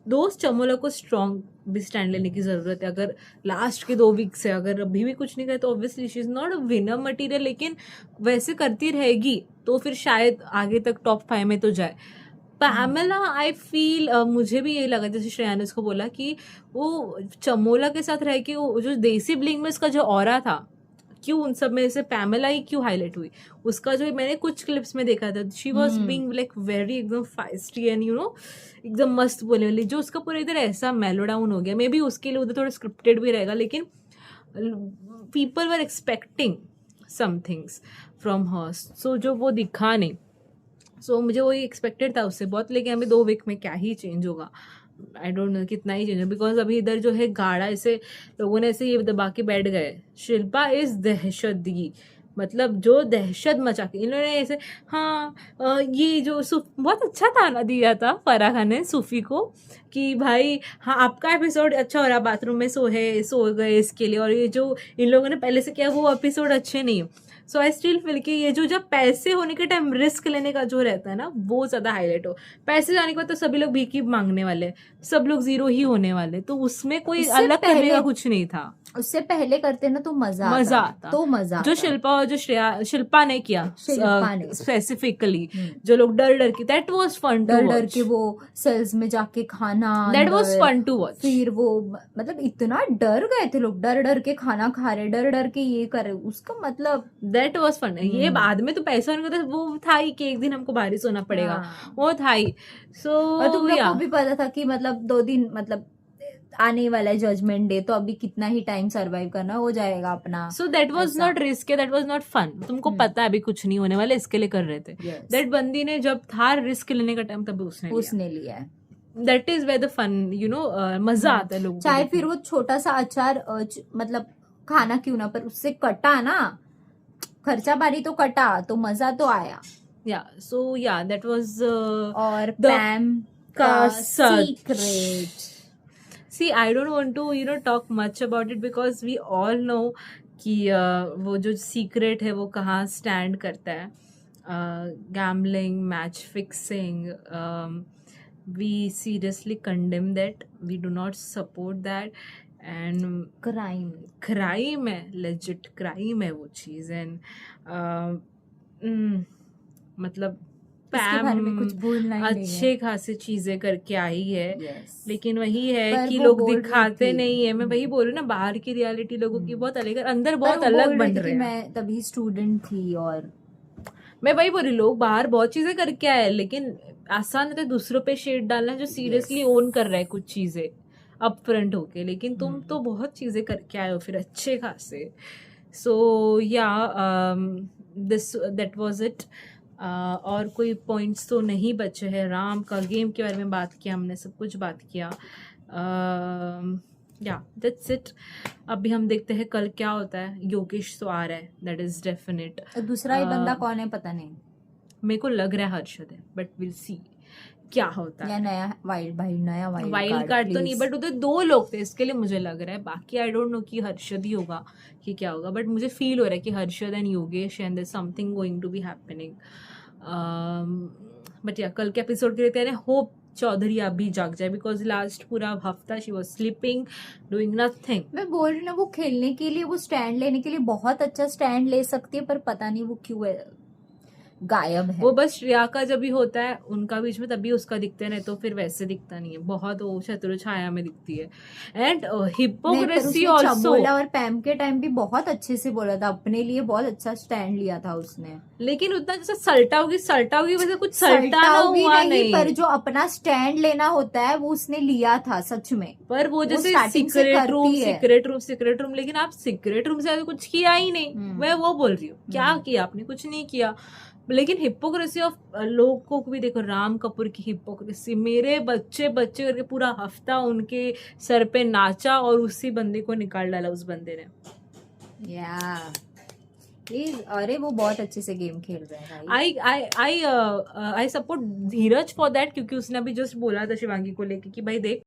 दोस्त चमोला को स्ट्रॉन्ग भी स्टैंड लेने की जरूरत है। अगर लास्ट के 2 वीक से अगर अभी भी कुछ नहीं करे तो obviously she is not a winner material, लेकिन वैसे करती रहेगी तो फिर शायद आगे तक टॉप 5 में तो जाए। पैमेला आई फील, मुझे भी यही लगा जैसे श्रेया ने उसको बोला कि वो चमोला के साथ रह के वो जो देसी ब्लिंग में उसका जो ऑरा था, क्यों उन सब में से पैमेला ही क्यों हाईलाइट हुई। उसका जो मैंने कुछ क्लिप्स में देखा था, she was being like very एकदम फाइस्टी एंड यू नो एकदम मस्त बोलने वाली, जो उसका पूरा इधर ऐसा मेलो डाउन हो गया। मे बी उसके लिए उधर थोड़ा स्क्रिप्टेड भी रहेगा, लेकिन people were expecting some things from her, so जो वो दिखा नहीं। सो मुझे वही एक्सपेक्टेड था उससे बहुत, लेकिन अभी 2 वीक में क्या ही चेंज होगा, आई डोंट नो कितना ही चेंज है। बिकॉज अभी इधर जो है गाड़ा ऐसे लोगों ने ऐसे ये दबा के बैठ गए, शिल्पा इज दहशत दी, मतलब जो दहशत मचा के इन्होंने ऐसे, हाँ ये जो बहुत अच्छा ताना दिया था फराह खान ने सूफी को कि भाई हाँ आपका एपिसोड अच्छा हो रहा, बाथरूम में सो गए इसके लिए, और ये जो इन लोगों ने पहले से किया वो एपिसोड अच्छे नहीं। सो आई स्टिल फील कि ये जो जब पैसे होने के टाइम रिस्क लेने का जो रहता है ना, वो ज्यादा हाईलाइट हो। पैसे जाने के बाद तो सभी लोग भीख ही मांगने वाले, सब लोग जीरो ही होने वाले, तो उसमें कोई अलग करने का कुछ नहीं था। उससे पहले करते ना तो मजा आता तो मजा जो शिल्पा और जो शिल्पा ने किया स्पेसिफिकली, जो लोग डर के, that was fun to watch. डर के वो सेल्स में जाके खाना, that was fun to watch. फिर वो मतलब इतना डर गए थे लोग, डर के खाना खा रहे, डर के ये कर रहे, उसका मतलब दैट वाज फन। ये बाद में तो पैसा होने का वो था ही कि एक दिन हमको बाहर सोना पड़ेगा, वो था ही। सो तुम लोग को भी पता था कि मतलब 2 दिन मतलब आने वाला है जजमेंट डे, तो अभी कितना ही टाइम सरवाइव करना हो जाएगा अपना। So that was not risk, that was not fun. तुमको पता है अभी कुछ नहीं होने वाला, इसके लिए कर रहे थे। दैट बंदी ने जब था रिस्क लेने का टाइम तब उसने लिया है। That is where the fun, you know, मजा आता है लोगों को। चाहे फिर वो छोटा सा अचार मतलब खाना क्यों ना, पर उससे कटा ना, खर्चा बारी तो कटा, तो मजा तो आया। या सो या दैट वाज और पैम का secret see I don't want to talk much about it because we all know कि वो जो सीक्रेट है वो कहाँ स्टैंड करता है. Gambling, match fixing, we seriously condemn that. We do not support that. And crime है, legit crime है वो चीज. एंड मतलब इसके बारे में कुछ पैम बोलना ही नहीं अच्छे है. खासे चीजें करके आई है. Yes. लेकिन वही है पर कि वो लोग बोल रही दिखाते थी. नहीं है. मैं वही बोल रही हूँ ना, बाहर की रियलिटी लोगों की बहुत अलग है, अंदर पर बहुत वो अलग बोल बन रही थी रहे कि हैं. मैं तभी स्टूडेंट थी और मैं वही बोल रही हूँ, लोग बाहर बहुत चीजें करके आए, लेकिन आसान है दूसरों पे शेड डालना जो सीरियसली ओन कर रहा है कुछ चीजें अप फ्रंट होके. लेकिन तुम तो बहुत चीजें करके आए हो फिर अच्छे खासे. सो या दिस दैट वाज इट. और कोई पॉइंट्स तो नहीं बचे हैं. राम का गेम के बारे में बात किया हमने, सब कुछ बात किया. या दैट्स इट. अभी हम देखते हैं कल क्या होता है. योगेश तो आ रहा है, दैट इज डेफिनेट. दूसरा ही बंदा कौन है पता नहीं, मेरे को लग रहा है हर्षद है, बट विल सी क्या होता या है. नया वाइल्ड कार्ड तो नहीं, बट उधर 2 लोग थे इसके लिए मुझे लग रहा है. बाकी आई डोंट नो कि हर्षद ही होगा कि क्या होगा, बट मुझे फील हो रहा है कि Harshad and Yogesh and there something going to be happening. But yeah कल के एपिसोड के लिए तैयार है. होप चौधरी अभी जाग जाए बिकॉज लास्ट पूरा हफ्ता she was sleeping, doing nothing. मैं बोल रही हूँ ना, वो खेलने के लिए, वो स्टैंड लेने के लिए बहुत अच्छा स्टैंड ले सकती है, पर पता नहीं वो क्यों गायब है. वो बस श्रेया का जब भी होता है उनका बीच में तभी उसका दिखता है, नहीं तो फिर वैसे दिखता नहीं है. बहुत वो शत्रु छाया में दिखती है. And hypocrisy also. और पैम के टाइम भी बहुत अच्छे से बोला था, अपने लिए बहुत अच्छा स्टैंड लिया था उसने. लेकिन उतना जैसे सल्टाओगी वैसे कुछ सल्टाना हुआ नहीं. पर जो अपना स्टैंड लेना होता है वो उसने लिया था सच में. पर वो जैसे सीक्रेट रूम, लेकिन आप सीक्रेट रूम से कुछ किया ही नहीं. मैं वो बोल रही हूँ, क्या किया आपने? कुछ नहीं किया. लेकिन हिपोक्रेसी ऑफ लोगों को भी देखो. राम कपूर की हिपोक्रेसी, मेरे बच्चे करके पूरा हफ्ता उनके सर पे नाचा और उसी बंदे को निकाल डाला उस बंदे ने. प्लीज, अरे वो बहुत अच्छे से गेम खेल रहा है. I support Dheeraj for that, क्योंकि उसने अभी जस्ट बोला था शिवांगी को लेके कि भाई देख